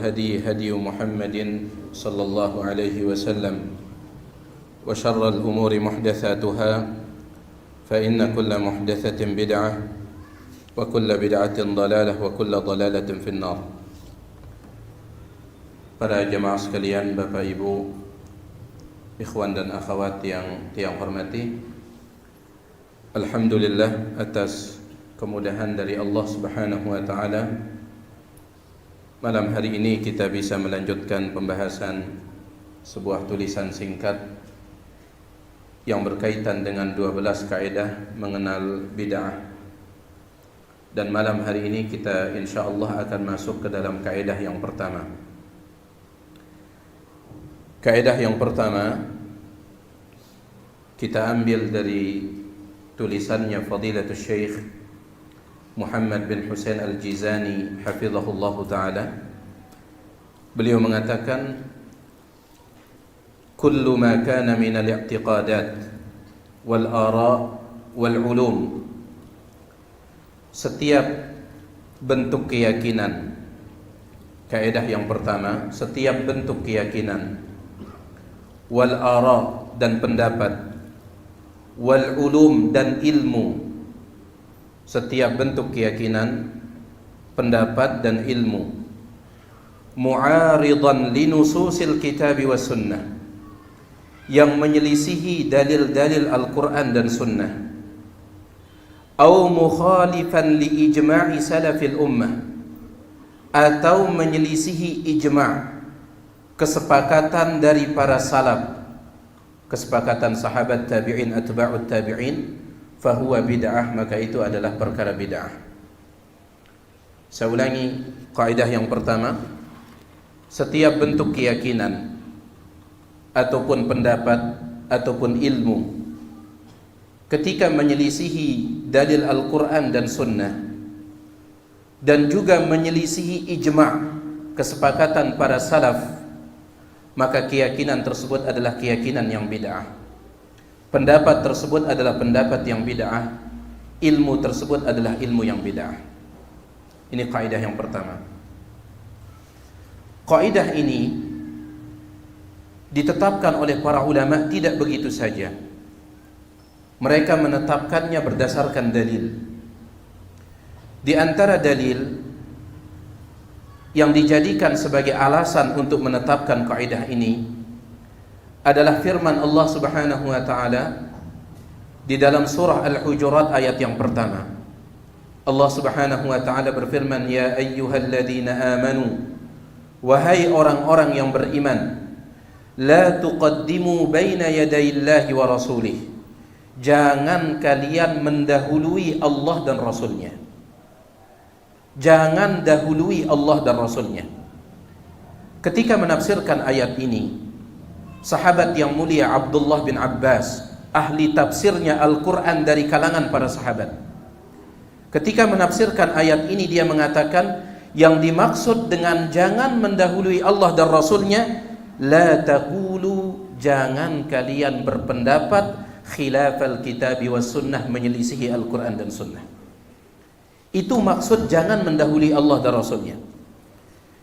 الهدي هدي محمد صلى الله عليه وسلم وشر الأمور محدثاتها فإن كل محدثة بدعة وكل بدعة ضلالة وكل ضلالة في النار. Para jemaah sekalian, Bapak Ibu, ikhwan dan akhwat yang tiang hormati, alhamdulillah atas kemudahan dari Allah Subhanahu wa taala, malam hari ini kita bisa melanjutkan pembahasan sebuah tulisan singkat yang berkaitan dengan 12 kaidah mengenal bid'ah. Dan malam hari ini kita insyaallah akan masuk ke dalam kaidah yang pertama. Kaidah yang pertama kita ambil dari tulisannya Fadilatul Syekh Muhammad bin Husain Al-Jizani hafizahullahu ta'ala. Beliau mengatakan, kullu ma kana min al-i'tiqadat wal ara' wal ulum, setiap bentuk keyakinan. Kaidah yang pertama, setiap bentuk keyakinan, wal ara' dan pendapat, wal ulum dan ilmu, setiap bentuk keyakinan, pendapat dan ilmu, mu'aridan li nususil kitab was sunnah, yang menyelisihi dalil-dalil Al-Quran dan Sunnah, au mukhalifan li ijma'i salafil ummah, atau menyelisihi ijma', kesepakatan dari para salaf, kesepakatan sahabat tabi'in, atba'ut tabi'in, fahuwa bid'ah, maka itu adalah perkara bid'ah. Saya ulangi kaidah yang pertama, setiap bentuk keyakinan ataupun pendapat ataupun ilmu ketika menyelisihi dalil Al-Quran dan Sunnah dan juga menyelisihi ijma', kesepakatan para salaf, maka keyakinan tersebut adalah keyakinan yang bid'ah. Pendapat tersebut adalah pendapat yang bid'ah. Ilmu tersebut adalah ilmu yang bid'ah. Ini kaidah yang pertama. Kaidah ini ditetapkan oleh para ulama tidak begitu saja. Mereka menetapkannya berdasarkan dalil. Di antara dalil yang dijadikan sebagai alasan untuk menetapkan kaidah ini adalah firman Allah Subhanahu wa taala di dalam surah Al-Hujurat ayat yang pertama. Allah Subhanahu wa taala berfirman, ya ayyuhalladzina amanu, wahai orang-orang yang beriman, la tuqaddimu baina yadayillahi wa rasulih, jangan kalian mendahului Allah dan Rasulnya. Jangan dahului Allah dan Rasulnya. Ketika menafsirkan ayat ini, sahabat yang mulia Abdullah bin Abbas, ahli tafsirnya Al-Quran dari kalangan para sahabat, ketika menafsirkan ayat ini dia mengatakan, yang dimaksud dengan jangan mendahului Allah dan Rasulnya, la taqulu, jangan kalian berpendapat khilafal kitabi was sunnah, menyelisihi Al-Quran dan Sunnah. Itu maksud jangan mendahului Allah dan Rasulnya.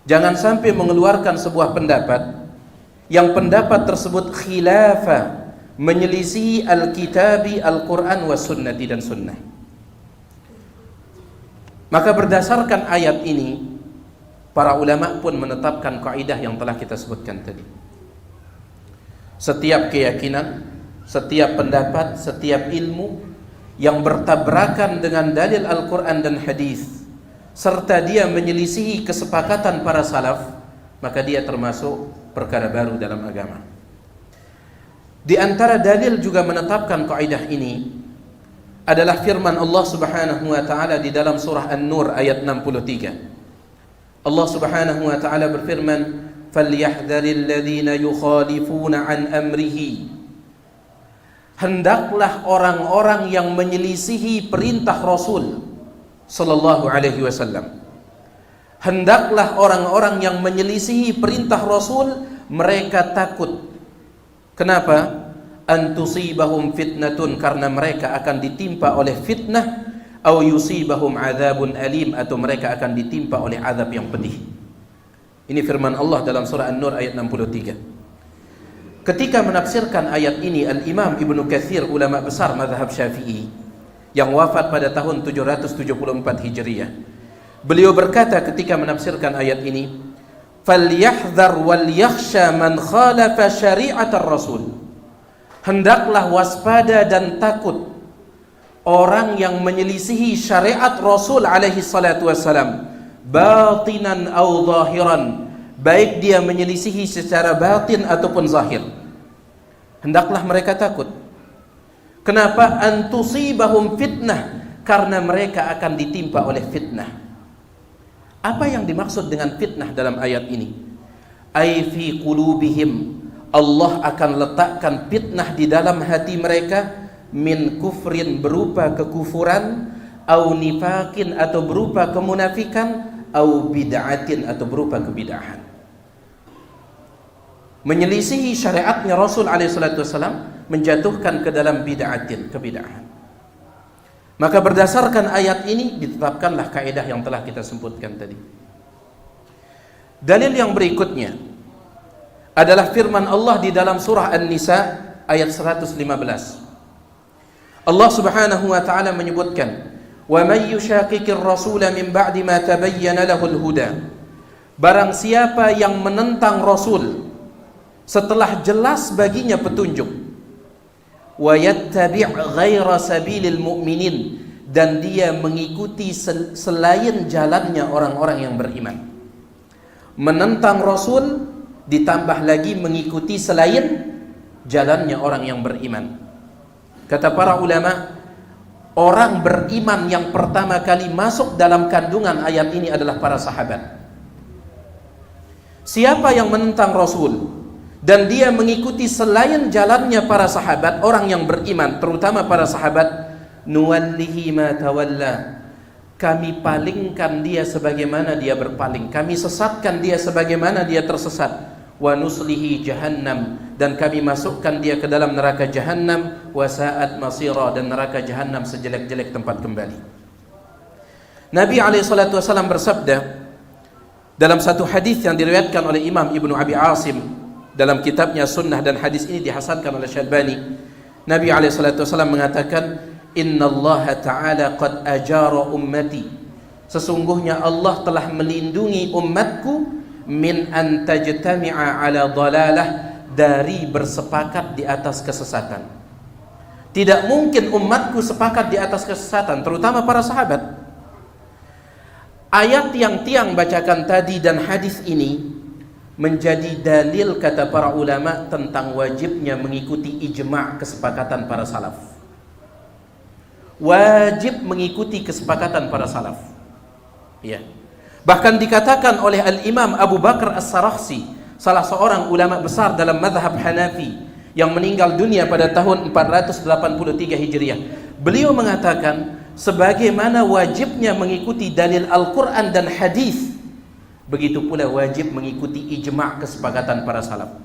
Jangan sampai mengeluarkan sebuah pendapat yang pendapat tersebut khilafah, menyelisihi Al-Kitabi, Al-Quran was sunnati dan Sunnah. Maka berdasarkan ayat ini, para ulama pun menetapkan kaidah yang telah kita sebutkan tadi. Setiap keyakinan, setiap pendapat, setiap ilmu yang bertabrakan dengan dalil Al-Quran dan hadis, serta dia menyelisihi kesepakatan para salaf, maka dia termasuk perkara baru dalam agama. Di antara dalil juga menetapkan kaidah ini adalah firman Allah Subhanahu wa taala di dalam surah An-Nur ayat 63. Allah Subhanahu wa taala berfirman, falyahdharil ladzina yukhalifuna an amrihi, hendaklah orang-orang yang menyelisihi perintah Rasul sallallahu alaihi wasallam, hendaklah orang-orang yang menyelisihi perintah Rasul, mereka takut. Kenapa? Antusibahum fitnatun, karena mereka akan ditimpa oleh fitnah, au yusibahum adzabun alim, atau mereka akan ditimpa oleh azab yang pedih. Ini firman Allah dalam surah An-Nur ayat 63. Ketika menafsirkan ayat ini, Al-Imam Ibnu Katsir, ulama besar mazhab Syafi'i yang wafat pada tahun 774 Hijriah, beliau berkata ketika menafsirkan ayat ini, "Falyahdhar wal yakhsha man khalafa syari'atar Rasul." Hendaklah waspada dan takut orang yang menyelisihi syariat Rasul alaihi salatu wassalam, batinan au zahiran, baik dia menyelisihi secara batin ataupun zahir. Hendaklah mereka takut. Kenapa? Antusibahum fitnah, karena mereka akan ditimpa oleh fitnah. Apa yang dimaksud dengan fitnah dalam ayat ini? Ai fi qulubihim, Allah akan letakkan fitnah di dalam hati mereka, min kufrin berupa kekufuran, au nifakin atau berupa kemunafikan, au bid'atin atau berupa kebid'ahan. Menyelisihi syariatnya Rasul alaihissalatu wassalam menjatuhkan ke dalam bid'atin, kebid'ahan. Maka berdasarkan ayat ini ditetapkanlah kaidah yang telah kita sebutkan tadi. Dalil yang berikutnya adalah firman Allah di dalam surah An-Nisa ayat 115. Allah Subhanahu wa taala menyebutkan, "Wa may yushaqiqir rasula min ba'di ma tabayyana lahul huda." Barang siapa yang menentang Rasul setelah jelas baginya petunjuk, wa yattabi' ghaira sabilil mu'minin, dan dia mengikuti selain jalannya orang-orang yang beriman. Menentang Rasul ditambah lagi mengikuti selain jalannya orang yang beriman. Kata para ulama, orang beriman yang pertama kali masuk dalam kandungan ayat ini adalah para sahabat. Siapa yang menentang Rasul dan dia mengikuti selain jalannya para sahabat, orang yang beriman, terutama para sahabat, nuwallihi ma tawalla, kami palingkan dia sebagaimana dia berpaling, kami sesatkan dia sebagaimana dia tersesat, wa nuslihi jahannam, dan kami masukkan dia ke dalam neraka jahannam, wa sa'at masira, dan neraka jahannam sejelek-jelek tempat kembali. Nabi SAW bersabda dalam satu hadis yang diriwayatkan oleh Imam Ibnu Abi Asim dalam kitabnya Sunnah, dan hadis ini dihasankan oleh Syalbani. Nabi SAW mengatakan, "Innallaha ta'ala qad ajara ummati." Sesungguhnya Allah telah melindungi umatku min an tajtami'a ala dhalalah, dari bersepakat di atas kesesatan. Tidak mungkin umatku sepakat di atas kesesatan, terutama para sahabat. Ayat yang Tiang bacakan tadi dan hadis ini menjadi dalil, kata para ulama, tentang wajibnya mengikuti ijma' kesepakatan para salaf. Wajib mengikuti kesepakatan para salaf. Ya. Bahkan dikatakan oleh Al-Imam Abu Bakar As-Sarakhsi, salah seorang ulama besar dalam mazhab Hanafi yang meninggal dunia pada tahun 483 Hijriah. Beliau mengatakan, sebagaimana wajibnya mengikuti dalil Al-Quran dan hadis, begitu pula wajib mengikuti ijma' kesepakatan para salaf.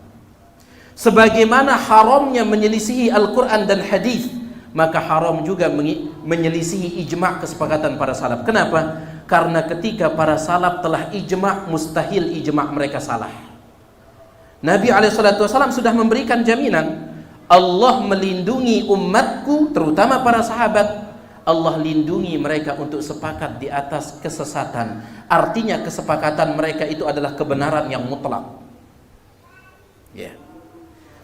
Sebagaimana haramnya menyelisihi Al-Quran dan hadis, maka haram juga menyelisihi ijma' kesepakatan para salaf. Kenapa? Karena ketika para salaf telah ijma', mustahil ijma' mereka salah. Nabi SAW sudah memberikan jaminan, Allah melindungi umatku, terutama para sahabat, Allah lindungi mereka untuk sepakat di atas kesesatan. Artinya kesepakatan mereka itu adalah kebenaran yang mutlak. Ya.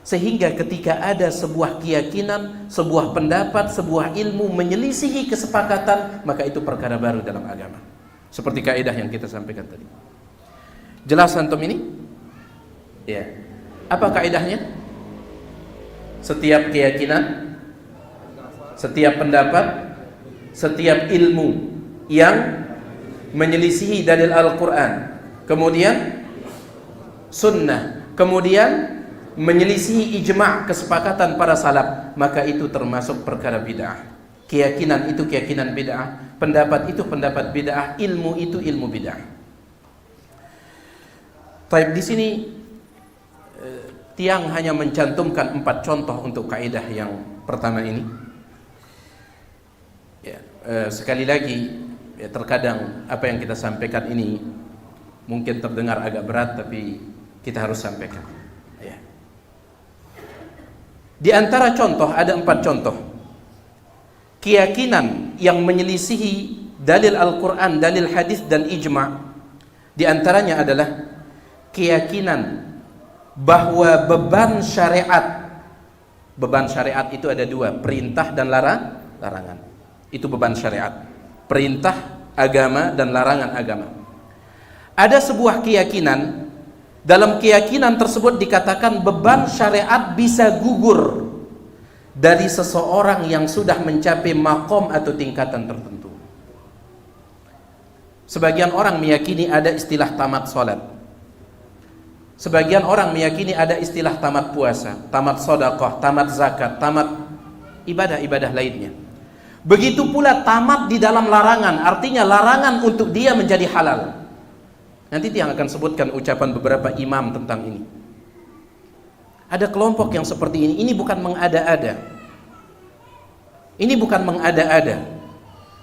Sehingga ketika ada sebuah keyakinan, sebuah pendapat, sebuah ilmu menyelisihi kesepakatan, maka itu perkara baru dalam agama. Seperti kaidah yang kita sampaikan tadi. Jelas antum ini? Ya. Apa kaidahnya? Setiap keyakinan, setiap pendapat, setiap ilmu yang menyelisihi dalil Al-Quran, kemudian sunnah, kemudian menyelisihi ijma' kesepakatan para salaf, maka itu termasuk perkara bid'ah. Keyakinan itu keyakinan bid'ah, pendapat itu pendapat bid'ah, ilmu itu ilmu bid'ah. Taib, di sini Tiang hanya mencantumkan 4 contoh untuk kaidah yang pertama ini. Ya, sekali lagi, ya, terkadang apa yang kita sampaikan ini Mungkin terdengar agak berat, tapi kita harus sampaikan. Ya. Di antara contoh, ada 4 contoh keyakinan yang menyelisihi dalil Al-Quran, dalil hadis dan ijma'. Di antaranya adalah keyakinan bahwa beban syariat itu ada 2, perintah dan larangan. Itu beban syariat, perintah agama dan larangan agama. Ada sebuah keyakinan, dalam keyakinan tersebut dikatakan beban syariat bisa gugur dari seseorang yang sudah mencapai maqam atau tingkatan tertentu. Sebagian orang meyakini ada istilah tamat salat. Sebagian orang meyakini ada istilah tamat puasa, tamat sedekah, tamat zakat, tamat ibadah-ibadah lainnya. Begitu pula tamat di dalam larangan, artinya larangan untuk dia menjadi halal. Nanti yang akan sebutkan ucapan beberapa imam tentang ini. Ada kelompok yang seperti ini bukan mengada-ada. Ini bukan mengada-ada.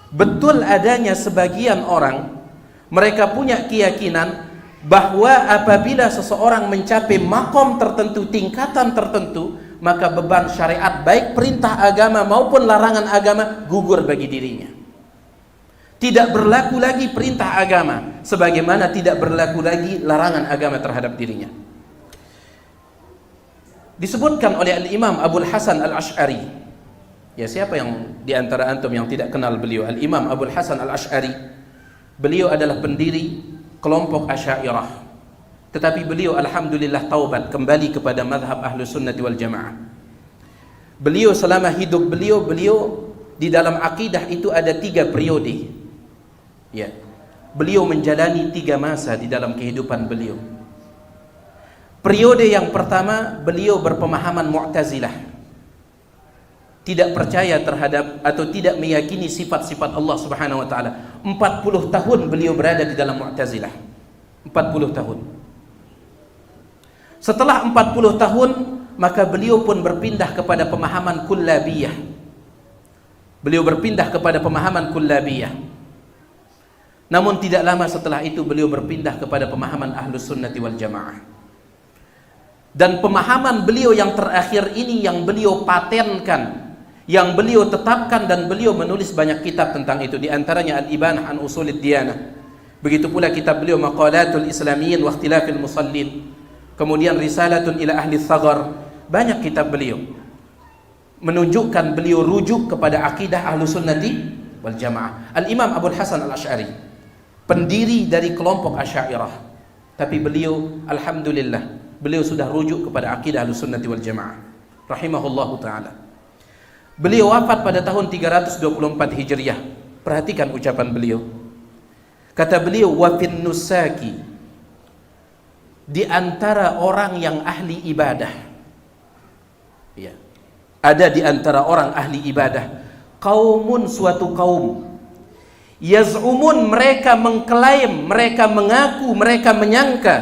Betul adanya sebagian orang, mereka punya keyakinan bahwa apabila seseorang mencapai makom tertentu, tingkatan tertentu, maka beban syariat baik perintah agama maupun larangan agama gugur bagi dirinya. Tidak berlaku lagi perintah agama, sebagaimana tidak berlaku lagi larangan agama terhadap dirinya. Disebutkan oleh Al-Imam Abul Hasan Al-Ash'ari. Ya, siapa yang di antara antum yang tidak kenal beliau? Al-Imam Abul Hasan Al-Ash'ari. Beliau adalah pendiri kelompok Asy'ariyah. Tetapi beliau alhamdulillah taubat, kembali kepada mazhab Ahlus Sunnah wal Jamaah. Beliau selama hidup beliau di dalam akidah itu ada 3 periode. Ya. Beliau menjalani 3 masa di dalam kehidupan beliau. Periode yang pertama, beliau berpemahaman Mu'tazilah. Tidak percaya terhadap atau tidak meyakini sifat-sifat Allah Subhanahu wa taala. 40 tahun beliau berada di dalam Mu'tazilah. 40 tahun. Setelah 40 tahun, maka beliau pun berpindah kepada pemahaman Kullabiyah. Beliau berpindah kepada pemahaman Kullabiyah. Namun tidak lama setelah itu beliau berpindah kepada pemahaman Ahlus Sunnati wal Jamaah. Dan pemahaman beliau yang terakhir ini yang beliau patenkan, yang beliau tetapkan, dan beliau menulis banyak kitab tentang itu, di antaranya Al-Ibanah an Usulid Diyanah. Begitu pula kitab beliau Maqalatul Islamiyyin wa Ikhtilafil Musallin. Kemudian Risalatun ila Ahli Tsaghar. Banyak kitab beliau menunjukkan beliau rujuk kepada akidah Ahlus Sunnati wal Jamaah. Al-Imam Abul Hasan Al-Ash'ari, pendiri dari kelompok Asy'ariyah. Tapi beliau alhamdulillah, beliau sudah rujuk kepada akidah Ahlus Sunnati wal Jamaah. Rahimahullahu taala. Beliau wafat pada tahun 324 Hijriah. Perhatikan ucapan beliau. Kata beliau, wa fin nusaki, di antara orang yang ahli ibadah. Ya. Ada di antara orang ahli ibadah, qaumun, suatu kaum, yaz'umun, mereka mengklaim, mereka mengaku, mereka menyangka,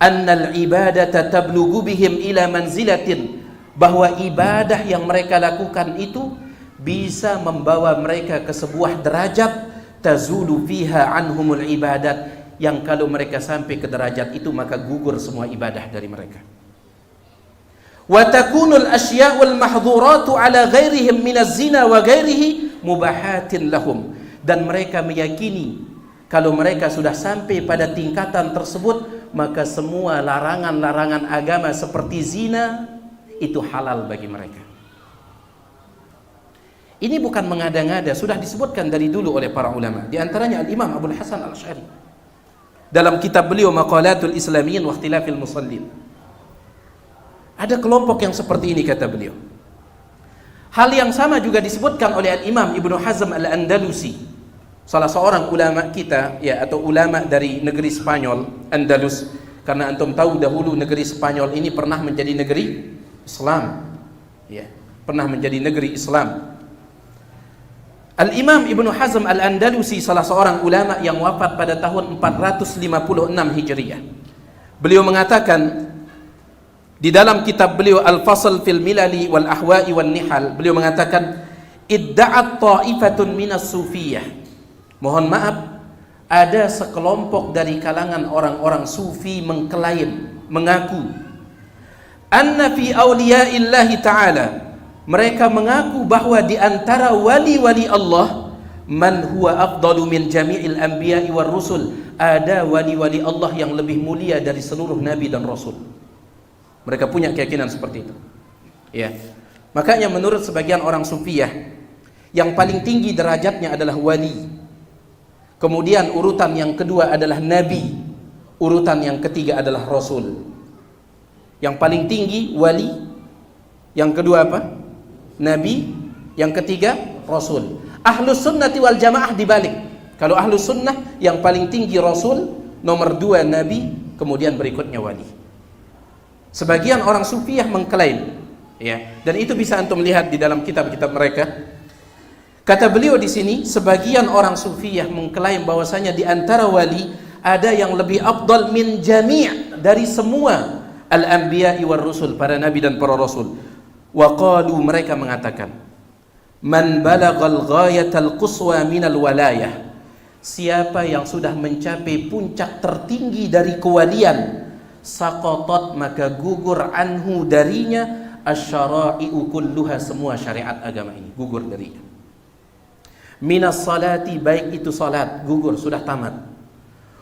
annal ibadata tablughu bihim ila manzilatin, bahwa ibadah yang mereka lakukan itu bisa membawa mereka ke sebuah derajat, tazulu fiha anhumul ibadat, yang kalau mereka sampai ke derajat itu maka gugur semua ibadah dari mereka. Wa takunul asya'ul mahdhuratu ala ghairihim minaz zina wa ghairihi mubahatin lahum, dan mereka meyakini kalau mereka sudah sampai pada tingkatan tersebut maka semua larangan-larangan agama seperti zina itu halal bagi mereka. Ini bukan mengada-ngada, sudah disebutkan dari dulu oleh para ulama. Di antaranya Al-Imam Abul Hasan Al-Ash'ari dalam kitab beliau Maqalatul Islamiyyin wa Ikhtilafil Musallin. Ada kelompok yang seperti ini, kata beliau. Hal yang sama juga disebutkan oleh Al-Imam Ibnu Hazm Al-Andalusi, salah seorang ulama kita, ya, atau ulama dari negeri Spanyol, Andalus. Karena antum tahu dahulu negeri Spanyol ini pernah menjadi negeri Islam, ya, pernah menjadi negeri Islam. Al-Imam Ibnu Hazm Al-Andalusi, salah seorang ulama yang wafat pada tahun 456 Hijriah. Beliau mengatakan di dalam kitab beliau Al-Fasl fil Milali wal Ahwa'i wan Nihal, beliau mengatakan idda'at ta'ifatun minas sufiyah. Mohon maaf, ada sekelompok dari kalangan orang-orang sufi mengklaim, mengaku anna fi awliyaillahi ta'ala, mereka mengaku bahwa di antara wali-wali Allah man huwa afdalu min jami'il anbiya'i war rusul, ada wali-wali Allah yang lebih mulia dari seluruh nabi dan rasul. Mereka punya keyakinan seperti itu. Ya. Makanya menurut sebagian orang sufiyah, yang paling tinggi derajatnya adalah wali. Kemudian urutan yang kedua adalah nabi, urutan yang ketiga adalah rasul. Yang paling tinggi wali, yang kedua apa? Nabi, yang ketiga rasul. Ahlus sunnati wal jamaah dibalik. Kalau ahlus sunnah yang paling tinggi rasul, nomor dua nabi, kemudian berikutnya wali. Sebagian orang sufiyah mengklaim, ya, dan itu bisa antum lihat di dalam kitab-kitab mereka. Kata beliau di sini, sebagian orang sufiyah mengklaim bahwasanya di antara wali ada yang lebih afdal min jami' dari semua al-anbiya'i war rusul, para nabi dan para rasul. Wa qalu, mereka mengatakan, man balagal ghayatal quswa minal walayah, siapa yang sudah mencapai puncak tertinggi dari kewalian, saqatat, maka gugur anhu darinya asyara'i'u kulluha, semua syariat agama ini gugur darinya. Minas salati, baik itu salat, gugur, sudah tamat.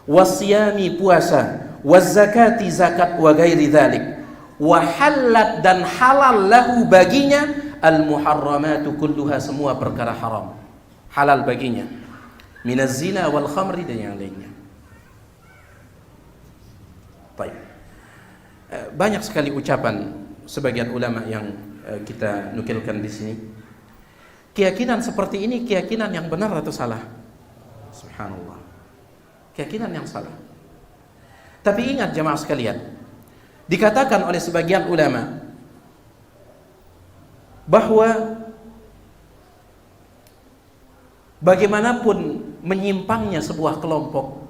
Wasyami, puasa. Wazakati, zakat, wa ghairi dzalik. Wa halat, dan halal lahu baginya al-muharramatu kulluha, semua perkara haram halal baginya. Minaz zina wal khamri, dan yang lainnya. Baik. Banyak sekali ucapan sebagian ulama yang kita nukilkan di sini. Keyakinan seperti ini keyakinan yang benar atau salah? Subhanallah. Keyakinan yang salah. Tapi ingat jemaah sekalian, dikatakan oleh sebagian ulama bahwa bagaimanapun menyimpangnya sebuah kelompok,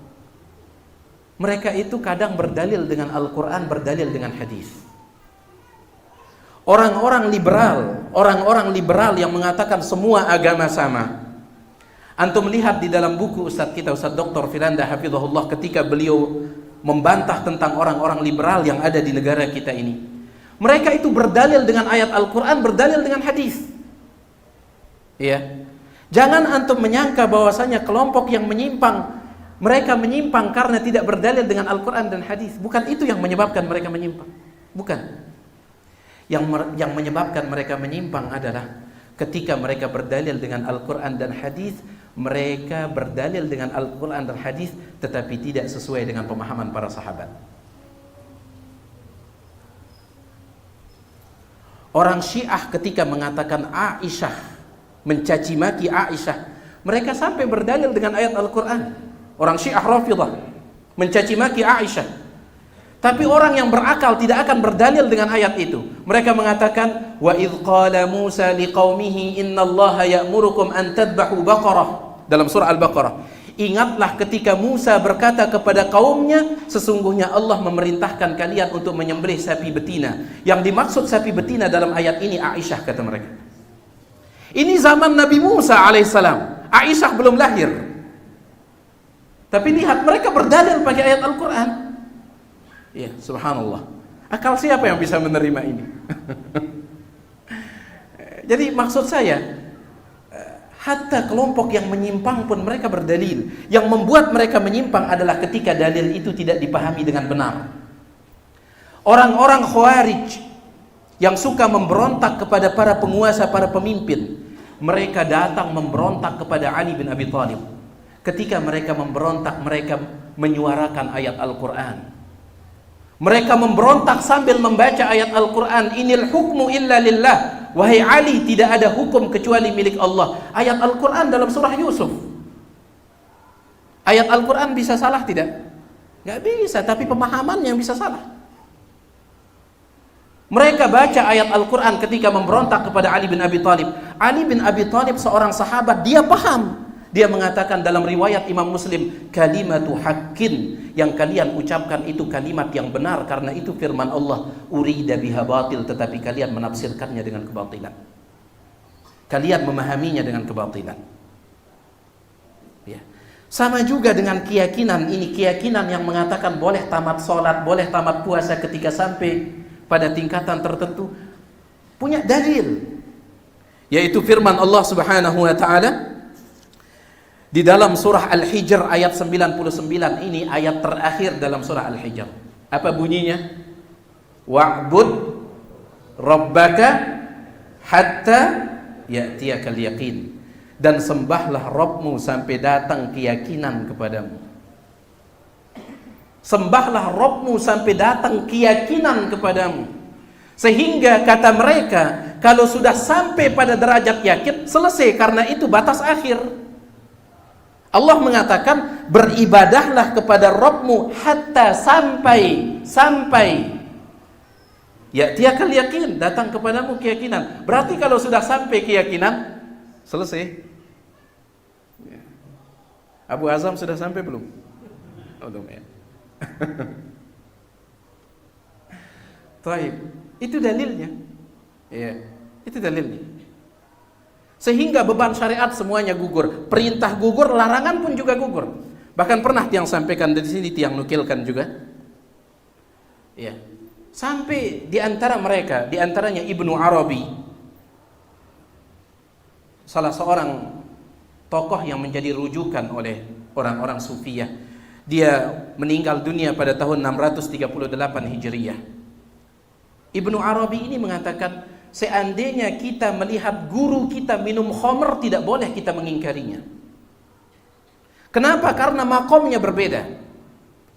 mereka itu kadang berdalil dengan Al-Quran, berdalil dengan hadis. Orang-orang liberal yang mengatakan semua agama sama. Antum lihat di dalam buku Ustadz kita, Ustadz Dr. Firanda Hafizahullah, ketika beliau membantah tentang orang-orang liberal yang ada di negara kita ini. Mereka itu berdalil dengan ayat Al-Quran, berdalil dengan hadis. Ya. Jangan antum menyangka bahwasanya kelompok yang menyimpang, mereka menyimpang karena tidak berdalil dengan Al-Quran dan hadis. Bukan itu yang menyebabkan mereka menyimpang. Bukan. Yang menyebabkan mereka menyimpang adalah ketika mereka berdalil dengan Al-Quran dan hadis, mereka berdalil dengan Al-Quran dan hadis tetapi tidak sesuai dengan pemahaman para sahabat. Orang Syiah ketika mengatakan Aisyah, mencaci maki Aisyah, mereka sampai berdalil dengan ayat Al-Quran. Orang Syiah Rafidhah mencaci maki Aisyah. Tapi orang yang berakal tidak akan berdalil dengan ayat itu. Mereka mengatakan, wa idh qala Musa liqaumihi innallaha ya'murukum an tadbahu baqarah, dalam surah Al-Baqarah. Ingatlah ketika Musa berkata kepada kaumnya, sesungguhnya Allah memerintahkan kalian untuk menyembelih sapi betina. Yang dimaksud sapi betina dalam ayat ini Aisyah, kata mereka. Ini zaman Nabi Musa alaihissalam, Aisyah belum lahir. Tapi lihat, mereka berdalil pakai ayat Al-Quran. Ya, subhanallah. Akal siapa yang bisa menerima ini? Jadi maksud saya, hatta kelompok yang menyimpang pun mereka berdalil. Yang membuat mereka menyimpang adalah ketika dalil itu tidak dipahami dengan benar. Orang-orang Khawarij yang suka memberontak kepada para penguasa, para pemimpin, mereka datang memberontak kepada Ali bin Abi Thalib. Ketika mereka memberontak, mereka menyuarakan ayat Al-Quran. Mereka memberontak sambil membaca ayat Al-Quran, inil hukmu illa lillah, wahai Ali, tidak ada hukum kecuali milik Allah. Ayat Al-Quran dalam surah Yusuf. Ayat Al-Quran bisa salah tidak? Gak bisa, tapi pemahaman yang bisa salah. Mereka baca ayat Al-Quran ketika memberontak kepada Ali bin Abi Thalib. Ali bin Abi Thalib seorang sahabat, dia paham. Dia mengatakan dalam riwayat Imam Muslim, kalimatu haqqin, yang kalian ucapkan itu kalimat yang benar karena itu firman Allah, urida biha batil, tetapi kalian menafsirkannya dengan kebatilan. Kalian memahaminya dengan kebatilan. Ya. Sama juga dengan keyakinan ini, keyakinan yang mengatakan boleh tamat sholat, boleh tamat puasa ketika sampai pada tingkatan tertentu, punya dalil, yaitu firman Allah Subhanahu wa taala di dalam surah Al-Hijr ayat 99. Ini ayat terakhir dalam surah Al-Hijr. Apa bunyinya? Wa'bud rabbaka hatta ya'tiyakal yaqin. Dan sembahlah Rabbmu sampai datang keyakinan kepadamu. Sembahlah Rabbmu sampai datang keyakinan kepadamu. Sehingga kata mereka, kalau sudah sampai pada derajat yakin, selesai, karena itu batas akhir. Allah mengatakan, beribadahlah kepada Rabbmu hatta sampai ya'tiyakal yakin, datang kepadamu keyakinan. Berarti kalau sudah sampai keyakinan, selesai. Abu Azam sudah sampai belum? Oh, belum ya. Taib. Itu dalilnya. Ya, itu dalilnya. Sehingga beban syariat semuanya gugur. Perintah gugur, larangan pun juga gugur. Bahkan pernah tiang sampaikan di sini, tiang nukilkan juga. Ya. Sampai di antara mereka, di antaranya Ibnu Arabi, salah seorang tokoh yang menjadi rujukan oleh orang-orang Sufiyah. Dia meninggal dunia pada tahun 638 Hijriyah. Ibnu Arabi ini mengatakan, seandainya kita melihat guru kita minum khamr, tidak boleh kita mengingkarinya. Kenapa? Karena makomnya berbeda.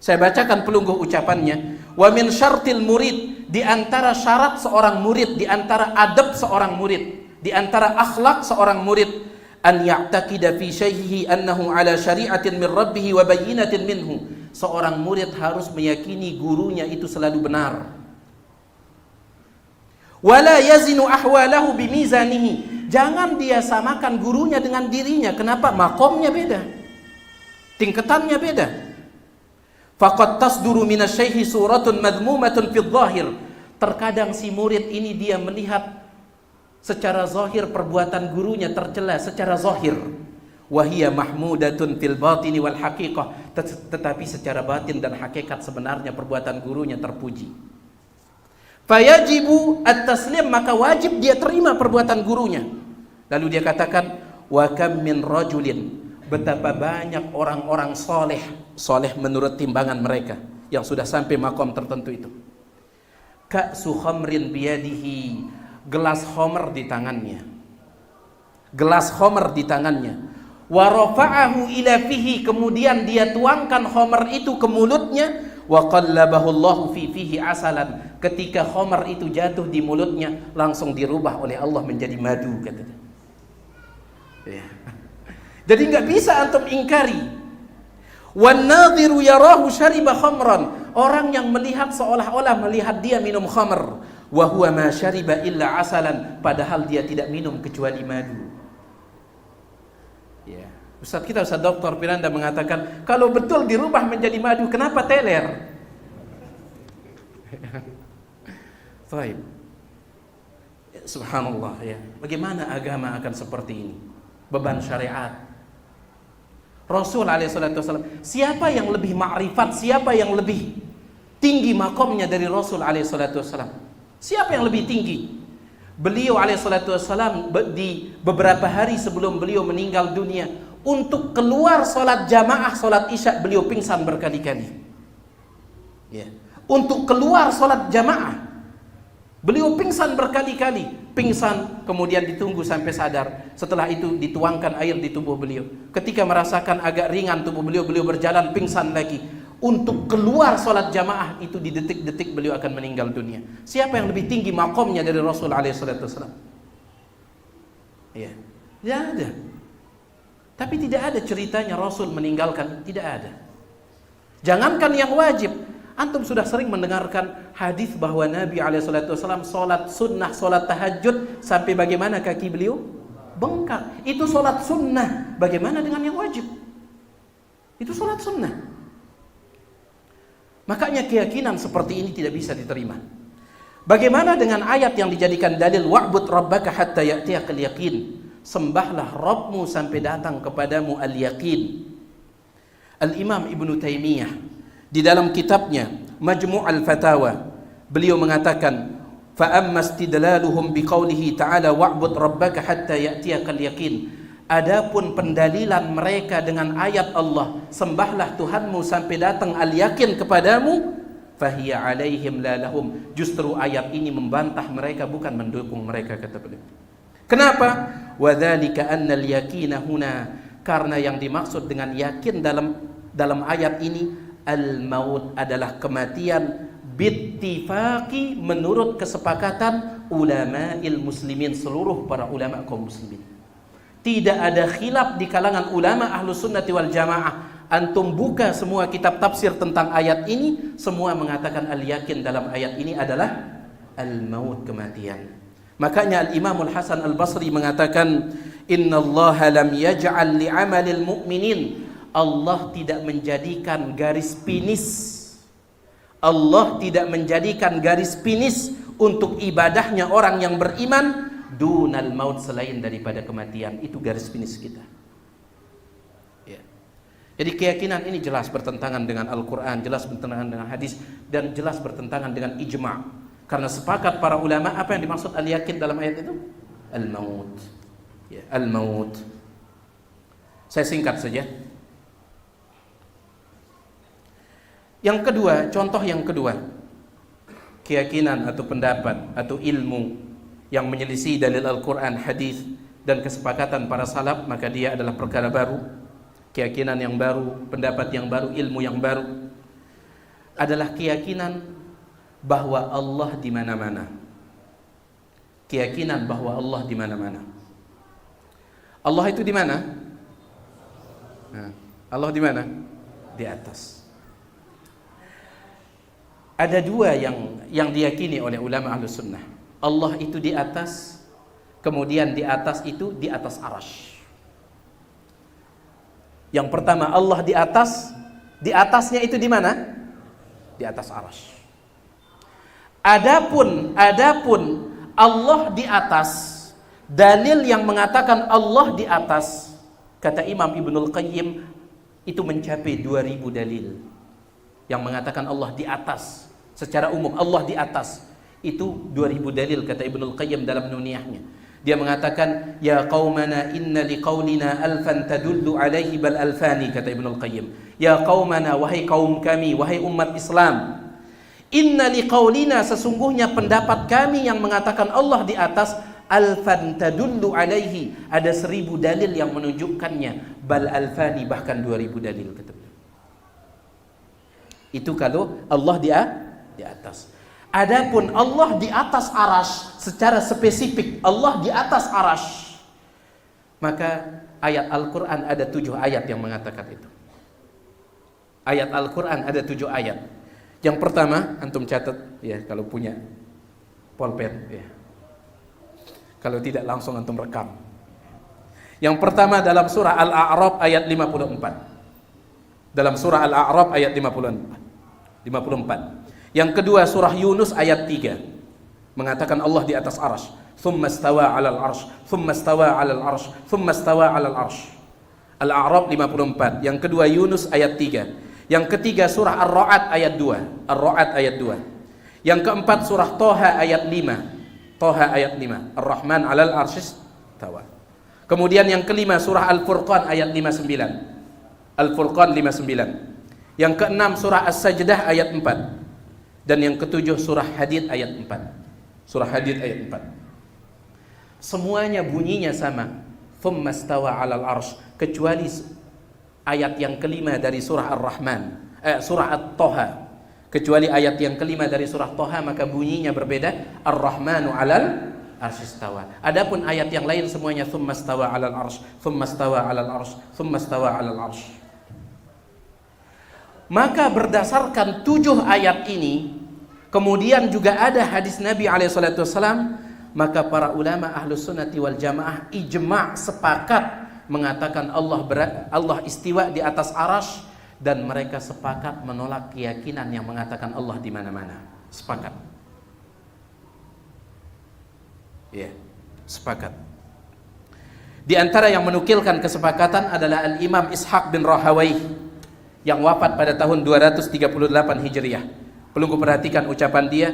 Saya bacakan pelungguh ucapannya. Wa min syartil murid, di antara syarat seorang murid, di antara adab seorang murid, di antara akhlak seorang murid, an ya'taqida fi syaihi annahu ala syari'atin min rabbih wa bayyinatin minhu. Seorang murid harus meyakini gurunya itu selalu benar. Wala yazinu ahwalahu bimizanihi. Jangan dia samakan gurunya dengan dirinya. Kenapa? Makomnya beda, tingkatannya beda. Faqad tasduru minasyaikhi suratun madmumatun fid dhahir. Terkadang si murid ini dia melihat secara zahir perbuatan gurunya tercela secara zahir. Wahia mahmudatun fil batini wal haqiqah. Tetapi secara batin dan hakikat sebenarnya perbuatan gurunya terpuji. Fayajibu at-taslim, maka wajib dia terima perbuatan gurunya. Lalu dia katakan, wa kam min rajulin, betapa banyak orang-orang soleh menurut timbangan mereka yang sudah sampai makom tertentu itu. Ka'su khamrin biyadihi, gelas khamr di tangannya, gelas khamr di tangannya. Wa rafa'ahu ila fihi, kemudian dia tuangkan khamr itu ke mulutnya. Wa qallabahu Allahu fi fihi asalan, ketika khamr itu jatuh di mulutnya langsung dirubah oleh Allah menjadi madu, katanya. Ya. Jadi nggak bisa antum ingkari. Wan nadhiru yarahu syariba khamran, orang yang melihat seolah-olah melihat dia minum khamr. Wa huwa ma syariba illa asalan, padahal dia tidak minum kecuali madu. Ya. Ustaz kita, Ustaz Dr. Firanda mengatakan, kalau betul dirubah menjadi madu, kenapa teler? Baik. Subhanallah, ya. Bagaimana agama akan seperti ini? Beban syariat. Rasul alaihissalam, siapa yang lebih ma'rifat, siapa yang lebih tinggi makomnya dari Rasul alaihissalam? Siapa yang lebih tinggi? Beliau alaihissalam di beberapa hari sebelum beliau meninggal dunia, untuk keluar sholat jamaah sholat isya beliau pingsan berkali-kali. Ya. Untuk keluar sholat jamaah beliau pingsan berkali-kali. Pingsan, kemudian ditunggu sampai sadar. Setelah itu dituangkan air di tubuh beliau. Ketika merasakan agak ringan tubuh beliau, beliau berjalan pingsan lagi. Untuk keluar sholat jamaah itu di detik-detik beliau akan meninggal dunia. Siapa yang lebih tinggi makomnya dari Rasul alaihissalam? Ya, tidak ada. Tapi tidak ada ceritanya Rasul meninggalkan, tidak ada. Jangankan yang wajib, antum sudah sering mendengarkan hadis bahwa Nabi alaihissalam sholat sunnah, sholat tahajud sampai bagaimana kaki beliau bengkak. Itu sholat sunnah. Bagaimana dengan yang wajib? Itu sholat sunnah. Makanya keyakinan seperti ini tidak bisa diterima. Bagaimana dengan ayat yang dijadikan dalil, wa'bud rabbaka hatta ya'tiyakal yaqin, sembahlah Rabbmu sampai datang kepadamu al-yaqin. Al-Imam Ibnu Taimiyah di dalam kitabnya Majmu' al-Fatawa, beliau mengatakan, fa amma istidlaluhum biqaulihi ta'ala wa'bud rabbaka hatta ya'tiyakal yaqin. Adapun pendalilan mereka dengan ayat Allah, sembahlah Tuhanmu sampai datang al-yakin kepadamu, fahiya alaihim la lahum. Justru ayat ini membantah mereka, bukan mendukung mereka, kata beliau. Kenapa? Wa dzalika anna al-yaqina huna, karena yang dimaksud dengan yakin dalam ayat ini al-maut adalah kematian, bittifaqi, menurut kesepakatan ulama'il muslimin, seluruh para ulama kaum muslimin. Tidak ada khilaf di kalangan ulama ahlus sunnati wal jamaah. Antum buka semua kitab tafsir tentang ayat ini, semua mengatakan al-yakin dalam ayat ini adalah al-maut, kematian. Makanya Al-Imam Al-Hasan Al-Basri mengatakan, innallaha lam yaj'al li'amalil mu'minin. Allah tidak menjadikan garis finis. Allah tidak menjadikan garis finis untuk ibadahnya orang yang beriman dunal maut, selain daripada kematian. Itu garis finis kita. Ya. Jadi keyakinan ini jelas bertentangan dengan Al-Quran, jelas bertentangan dengan hadis, dan jelas bertentangan dengan ijma'. Karena sepakat para ulama, apa yang dimaksud al-yakin dalam ayat itu? Al-maut. Ya, al-maut. Saya singkat saja. Yang kedua, contoh yang kedua, keyakinan atau pendapat atau ilmu yang menyelisih dalil Al-Quran, hadis, dan kesepakatan para salaf, maka dia adalah perkara baru. Keyakinan yang baru, pendapat yang baru, ilmu yang baru adalah keyakinan bahwa Allah di mana-mana. Keyakinan bahwa Allah di mana-mana. Allah itu di mana? Nah, Allah di mana? Di atas. Ada dua yang diyakini oleh ulama Ahlus Sunnah. Allah itu di atas, kemudian di atas itu di atas arasy. Yang pertama, Allah di atas, di atasnya itu di mana? Di atas arasy. Adapun Allah di atas, dalil yang mengatakan Allah di atas, kata Imam Ibnul Qayyim, itu mencapai 2000 dalil yang mengatakan Allah di atas. Secara umum Allah di atas itu 2000 dalil, kata Ibnul Qayyim dalam Nuniyahnya. Dia mengatakan, ya qaumana inna liqaulina alfan tadullu alaihi bal alfani, kata Ibnul Qayyim. Ya qaumana, wahai kaum kami, wahai umat Islam, inna liqaulina, sesungguhnya pendapat kami yang mengatakan Allah di atas, alfan tadullu alaihi, ada 1000 dalil yang menunjukkannya, bal alfani, bahkan 2000 dalil, kata beliau. Itu kalau Allah di atas. Adapun Allah di atas arasy, secara spesifik Allah di atas arasy, maka ayat Al-Quran ada 7 ayat yang mengatakan itu. Ayat Al-Quran ada 7 ayat. Yang pertama, antum catat ya kalau punya pulpen ya. Kalau tidak langsung antum rekam. Yang pertama dalam surah Al-A'raf ayat 54. Dalam surah Al-A'raf ayat 54. Yang kedua surah Yunus ayat 3. Mengatakan Allah di atas arasy. Tsumma stawa 'alal arsy, tsumma stawa 'alal arsy, tsumma stawa 'alal arsy. Al-A'raf 54. Yang kedua Yunus ayat 3. Yang ketiga surah Ar-Ra'd ayat 2. Ar-Ra'd ayat 2. Yang keempat surah Thaha ayat 5. Thaha ayat 5. Ar-Rahman 'alal arsy istawa. Kemudian yang kelima surah Al-Furqan ayat 59. Al-Furqan 59. Yang keenam surah As-Sajdah ayat 4. Dan yang ketujuh surah Hadid ayat 4. Surah Hadid ayat 4. Semuanya bunyinya sama. Tsumma stawa 'alal arsy, kecuali ayat yang kelima dari surah Ar-Rahman, surah At-Thaha. Kecuali ayat yang kelima dari surah Thaha, maka bunyinya berbeda. Ar-Rahmanu 'alal arsy istawa. Adapun ayat yang lain semuanya tsumma stawa 'alal arsy, tsumma stawa 'alal arsy, tsumma stawa 'alal arsy. Maka berdasarkan 7 ayat ini, kemudian juga ada hadis Nabi SAW, maka para ulama Ahlus Sunnati wal Jamaah ijma' sepakat mengatakan Allah istiwa di atas arasy, dan mereka sepakat menolak keyakinan yang mengatakan Allah di mana-mana. Sepakat. Ya, sepakat. Di antara yang menukilkan kesepakatan adalah Al-Imam Ishaq bin Rahawayh yang wafat pada tahun 238 Hijriah. Perlu perhatikan ucapan dia,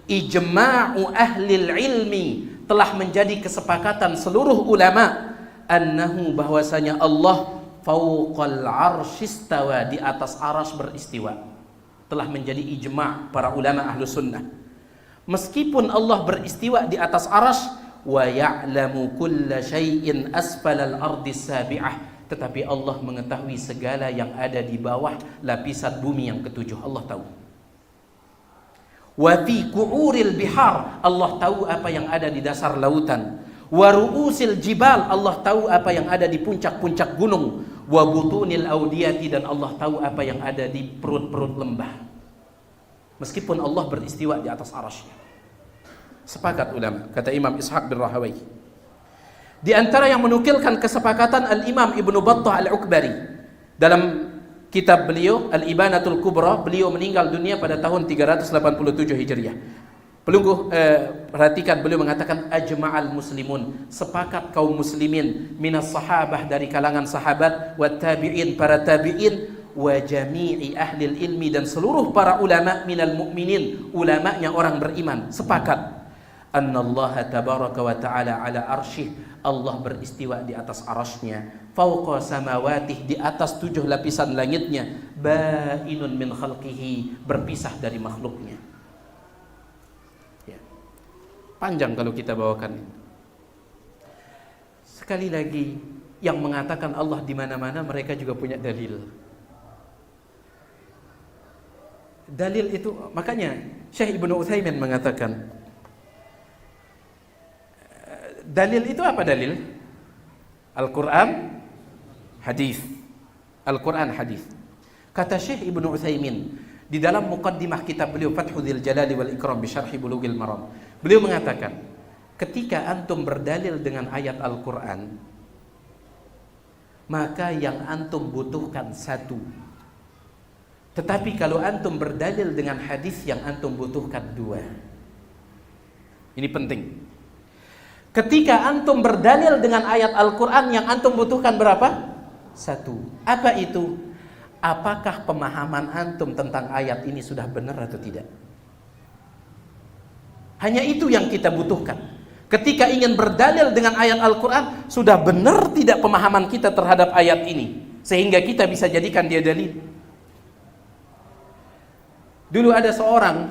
ijma'u ahlil ilmi, telah menjadi kesepakatan seluruh ulama, annahu, bahwasanya Allah fauqal arsyistawa, di atas arsy beristiwa. Telah menjadi ijma' para ulama ahlu sunnah. Meskipun Allah beristiwa di atas arsy, wa ya'lamu kulla syai'in asfalal ardis sabi'ah, tetapi Allah mengetahui segala yang ada di bawah lapisan bumi yang ketujuh. Allah tahu. Wa fi qu'uril bihar, Allah tahu apa yang ada di dasar lautan. Wa ru'usil jibal, Allah tahu apa yang ada di puncak-puncak gunung. Wa butunil audiyati, dan Allah tahu apa yang ada di perut-perut lembah. Meskipun Allah beristiwa di atas arasy. Sepakat ulama, kata Imam Ishaq bin Rahawai. Di antara yang menukilkan kesepakatan Al-Imam Ibnu Battah Al-Ukbari dalam kitab beliau Al-Ibanatul Kubra, beliau meninggal dunia pada tahun 387 Hijriah. Perhatikan, beliau mengatakan ajma'al muslimun, sepakat kaum muslimin, minas sahabah, dari kalangan sahabat, wa tabi'in, para tabi'in, wa jami'i ahlil ilmi, dan seluruh para ulama, minal mu'minin, ulamanya orang beriman, sepakat annallaha tabaraka wa ta'ala ala arsyih, Allah beristiwa di atas arasy-Nya, fauqa samawatih, di atas 7 lapisan langitnya, bainun min khalqihi, berpisah dari makhluknya. Ya. Panjang kalau kita bawakan. Sekali lagi, yang mengatakan Allah di mana-mana, mereka juga punya dalil. Dalil itu, makanya Syekh Ibnu Utsaimin mengatakan, dalil itu apa dalil? Al-Quran, hadis. Al-Quran, hadis. Kata Syekh Ibnu Utsaimin di dalam muqaddimah kitab beliau Fathul Jalali wal Ikram bi Syarhi Bulughil Maram, beliau mengatakan, ketika antum berdalil dengan ayat Al-Quran, maka yang antum butuhkan satu. Tetapi kalau antum berdalil dengan hadis, yang antum butuhkan dua. Ini penting. Ketika antum berdalil dengan ayat Al-Quran, yang antum butuhkan berapa? Satu. Apa itu? Apakah pemahaman antum tentang ayat ini sudah benar atau tidak? Hanya itu yang kita butuhkan. Ketika ingin berdalil dengan ayat Al-Quran, sudah benar tidak pemahaman kita terhadap ayat ini, sehingga kita bisa jadikan dia dalil. Dulu ada seorang,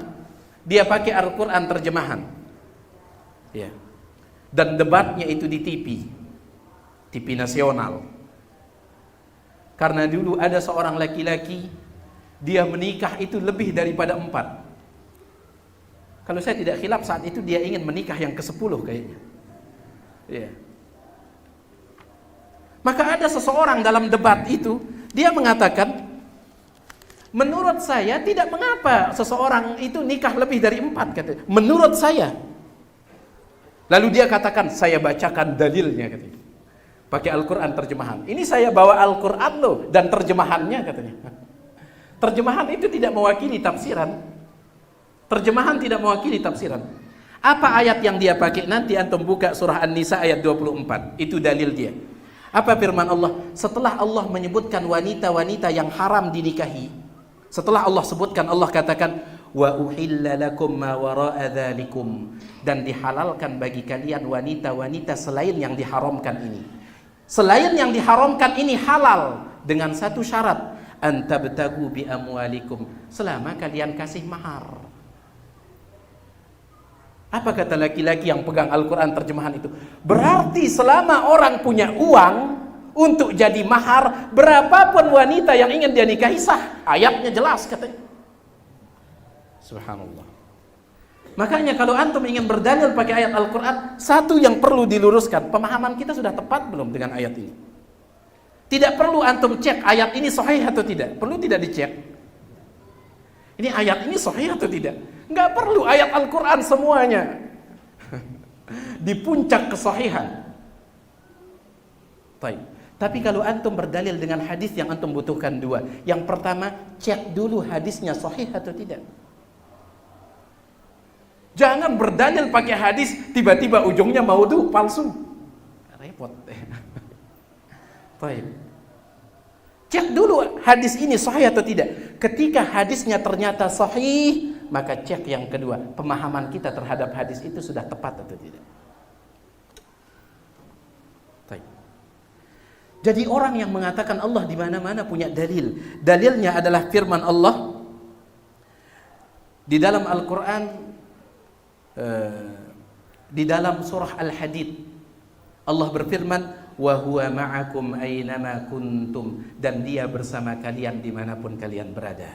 dia pakai Al-Quran terjemahan, ya, dan debatnya itu di TV nasional. Karena dulu ada seorang laki-laki, dia menikah itu lebih daripada 4. Kalau saya tidak khilaf, saat itu dia ingin menikah yang ke-10 kayaknya. Ya. Maka ada seseorang dalam debat itu, dia mengatakan, menurut saya tidak mengapa seseorang itu nikah lebih dari 4, katanya. Menurut saya. Lalu dia katakan, saya bacakan dalilnya, katanya. Pakai Al-Quran terjemahan. Ini saya bawa Al-Quran loh, dan terjemahannya, katanya. Terjemahan itu tidak mewakili tafsiran. Terjemahan tidak mewakili tafsiran. Apa ayat yang dia pakai? Nanti antum buka surah An-Nisa ayat 24. Itu dalil dia. Apa firman Allah? Setelah Allah menyebutkan wanita-wanita yang haram dinikahi, setelah Allah sebutkan, Allah katakan, wa uhilla lakum ma wara'a dzalikum, dan dihalalkan bagi kalian wanita-wanita selain yang diharamkan ini. Selain yang diharamkan ini halal dengan satu syarat, antabtagu bi amwalikum, selama kalian kasih mahar. Apa kata laki-laki yang pegang Al-Quran terjemahan itu? Berarti selama orang punya uang untuk jadi mahar, berapapun wanita yang ingin dia nikahi sah. Ayatnya jelas katanya. Subhanallah. Makanya kalau antum ingin berdalil pakai ayat Al-Quran, satu yang perlu diluruskan, pemahaman kita sudah tepat belum dengan ayat ini? Tidak perlu antum cek ayat ini sahih atau tidak. Perlu tidak dicek? Ini ayat ini sahih atau tidak? Enggak perlu ayat Al-Quran semuanya. Di puncak kesahihan. Baik. Tapi kalau antum berdalil dengan hadis, yang antum butuhkan dua. Yang pertama, cek dulu hadisnya sahih atau tidak. Jangan berdalil pakai hadis, tiba-tiba ujungnya maudhu, palsu. Repot. Baik. Cek dulu hadis ini sahih atau tidak. Ketika hadisnya ternyata sahih, maka cek yang kedua, pemahaman kita terhadap hadis itu sudah tepat atau tidak. Jadi orang yang mengatakan Allah di mana-mana punya dalil. Dalilnya adalah firman Allah di dalam Al-Quran, di dalam surah Al-Hadid. Allah berfirman, wa huwa ma'akum aynama kuntum, dan dia bersama kalian dimanapun kalian berada.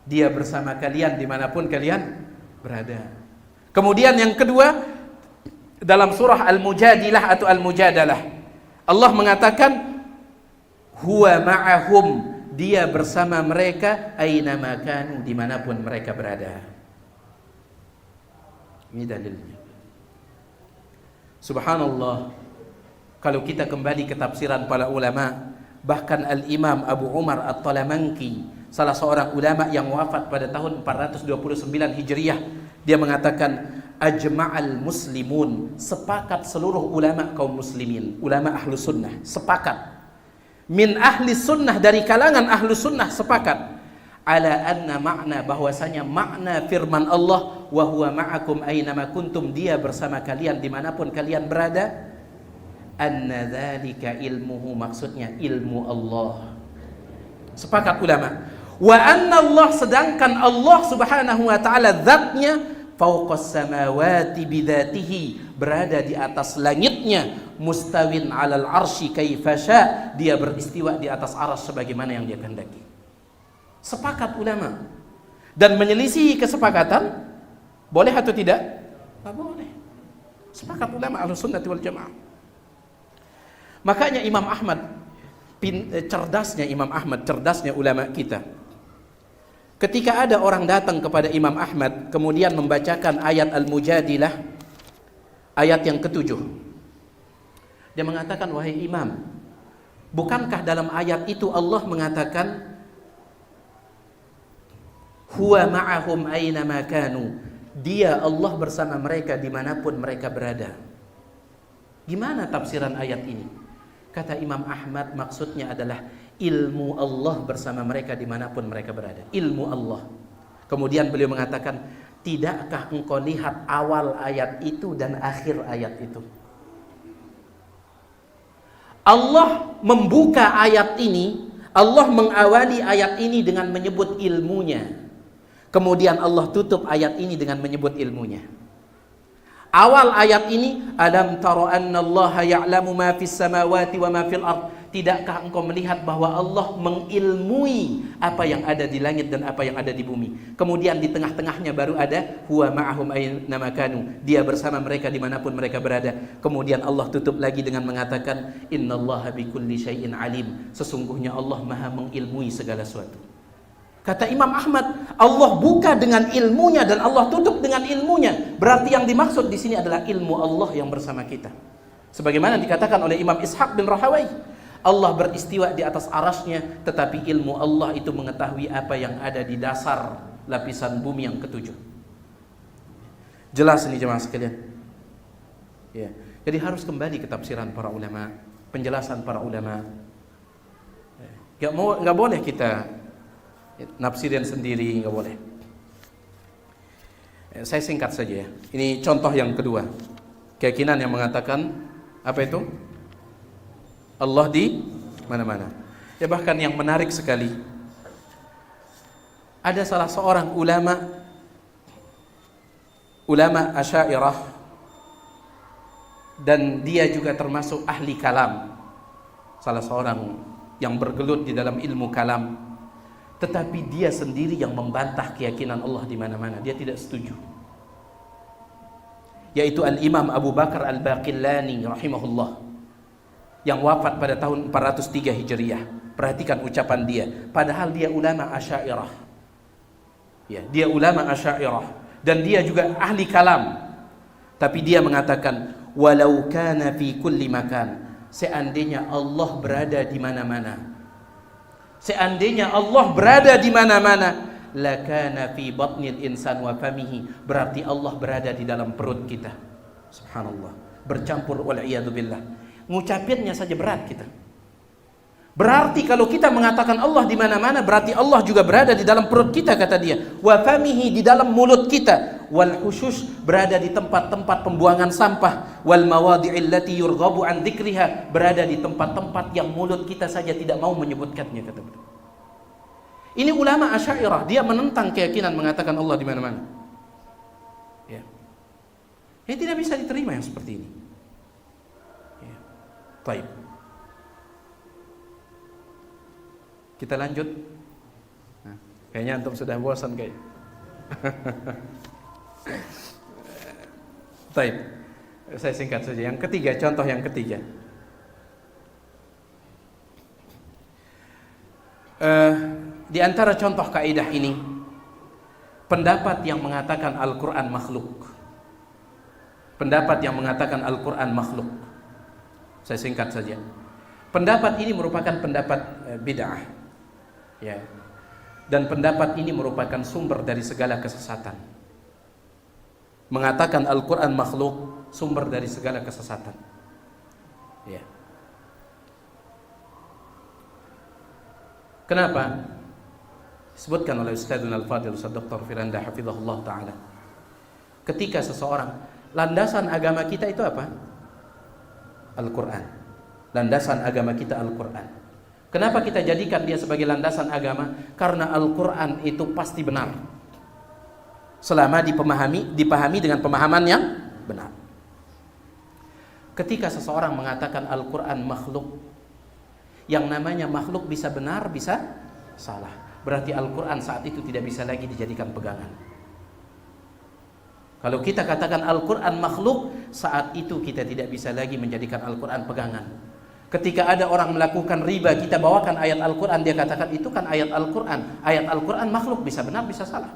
Dia bersama kalian dimanapun kalian berada. Kemudian yang kedua, dalam surah Al-Mujadilah atau Al-Mujadalah, Allah mengatakan huwa ma'ahum, dia bersama mereka aynama kanu, dimanapun mereka berada. Ini dalilnya. Subhanallah, kalau kita kembali ke tafsiran para ulama, bahkan Al-Imam Abu Umar At-Talamanki, salah seorang ulama yang wafat pada tahun 429 Hijriah, dia mengatakan ajma'al muslimun, sepakat seluruh ulama kaum muslimin, ulama ahlu sunnah sepakat, min ahli sunnah, dari kalangan ahlu sunnah sepakat, ala anna makna, bahwasanya makna firman Allah wa huwa ma'akum aynama kuntum, dia bersama kalian dimanapun kalian berada, anna dzalika ilmuhu, maksudnya ilmu Allah. Sepakat ulama. Wa anna Allah, sedangkan Allah subhanahu wa ta'ala zatnya fauqas samawati bidzatihi, berada di atas langitnya, mustawin alal arsy kaifa sya, dia beristiwa di atas arsy sebagaimana yang dia kehendaki. Sepakat ulama. Dan menyelisihi kesepakatan boleh atau tidak? Tak boleh. Sepakat ulama Ahlussunnah wal Jamaah. Makanya Imam Ahmad, cerdasnya Imam Ahmad, cerdasnya ulama kita, ketika ada orang datang kepada Imam Ahmad kemudian membacakan ayat Al-Mujadilah, ayat yang ke-7, dia mengatakan, wahai Imam, bukankah dalam ayat itu Allah mengatakan huwa ma'ahum aynama kanu, dia Allah bersama mereka dimanapun mereka berada. Gimana tafsiran ayat ini? Kata Imam Ahmad, maksudnya adalah ilmu Allah bersama mereka dimanapun mereka berada. Ilmu Allah. Kemudian beliau mengatakan, tidakkah engkau lihat awal ayat itu dan akhir ayat itu? Allah membuka ayat ini, Allah mengawali ayat ini dengan menyebut ilmunya. Kemudian Allah tutup ayat ini dengan menyebut ilmunya. Awal ayat ini, alam tara annallaha ya'lamu ma fis samawati wa ma fil ard, tidakkah engkau melihat bahwa Allah mengilmui apa yang ada di langit dan apa yang ada di bumi. Kemudian di tengah-tengahnya baru ada huwa ma'ahum aynama kanu, dia bersama mereka dimanapun mereka berada. Kemudian Allah tutup lagi dengan mengatakan innallaha bikulli syai'in alim, sesungguhnya Allah maha mengilmui segala sesuatu. Kata Imam Ahmad, Allah buka dengan ilmunya dan Allah tutup dengan ilmunya. Berarti yang dimaksud di sini adalah ilmu Allah yang bersama kita. Sebagaimana dikatakan oleh Imam Ishaq bin Rahawai, Allah beristiwa di atas arasnya, tetapi ilmu Allah itu mengetahui apa yang ada di dasar lapisan bumi yang ketujuh. Jelas ini jemaah sekalian. Ya. Jadi harus kembali ke tafsiran para ulama, penjelasan para ulama. Gak boleh kita nafsirin sendiri, nggak boleh. Saya singkat saja ya. Ini contoh yang kedua, keyakinan yang mengatakan apa itu? Allah di mana-mana. Ya, bahkan yang menarik sekali, ada salah seorang ulama Asy'ariyah, dan dia juga termasuk ahli kalam, salah seorang yang bergelut di dalam ilmu kalam. Tetapi dia sendiri yang membantah keyakinan Allah di mana-mana. Dia tidak setuju. Yaitu Al-Imam Abu Bakar Al-Baqillani rahimahullah, yang wafat pada tahun 403 Hijriah. Perhatikan ucapan dia. Padahal dia ulama Asy'ariyah. Ya, dia ulama Asy'ariyah dan dia juga ahli kalam. Tapi dia mengatakan, walau kana fi kulli makan, seandainya Allah berada di mana-mana, seandainya Allah berada di mana-mana, lakana fi batnil insan wa famihi, berarti Allah berada di dalam perut kita. Subhanallah, bercampur wal iyadu billah. Ngucapinnya saja berat kita. Berarti kalau kita mengatakan Allah di mana-mana, berarti Allah juga berada di dalam perut kita, kata dia. Wa famihi, di dalam mulut kita. Wal khusyush, berada di tempat-tempat pembuangan sampah. Wal mawadi'il lati yurghabu an dzikriha, berada di tempat-tempat yang mulut kita saja tidak mau menyebutkannya, kata beliau. Ini ulama Asy'ariyah, dia menentang keyakinan mengatakan Allah di mana-mana. Ya. Ini tidak bisa diterima yang seperti ini. Ya. Baik. Kita lanjut. Nah, kayaknya antum sudah bosan kayak. Baik. Saya singkat saja. Yang ketiga, contoh yang ketiga. Di antara contoh kaidah ini, pendapat yang mengatakan Al-Quran makhluk. Pendapat yang mengatakan Al-Quran makhluk. Saya singkat saja. Pendapat ini merupakan pendapat bid'ah. Ya. Dan pendapat ini merupakan sumber dari segala kesesatan. Mengatakan Al-Quran makhluk, sumber dari segala kesesatan. Ya. Kenapa? Disebutkan oleh Ustadzuna Al-Fadil Ustadz Dr. Firanda hafizahullah ta'ala. Ketika seseorang, landasan agama kita itu apa? Al-Quran. Landasan agama kita Al-Quran. Kenapa kita jadikan dia sebagai landasan agama? Karena Al-Quran itu pasti benar, selama dipahami dengan pemahaman yang benar. Ketika seseorang mengatakan Al-Quran makhluk, yang namanya makhluk bisa benar, bisa salah. Berarti Al-Quran saat itu tidak bisa lagi dijadikan pegangan. Kalau kita katakan Al-Quran makhluk, saat itu kita tidak bisa lagi menjadikan Al-Quran pegangan. Ketika ada orang melakukan riba, kita bawakan ayat Al-Quran, dia katakan itu kan ayat Al-Quran. Ayat Al-Quran makhluk, bisa benar, bisa salah.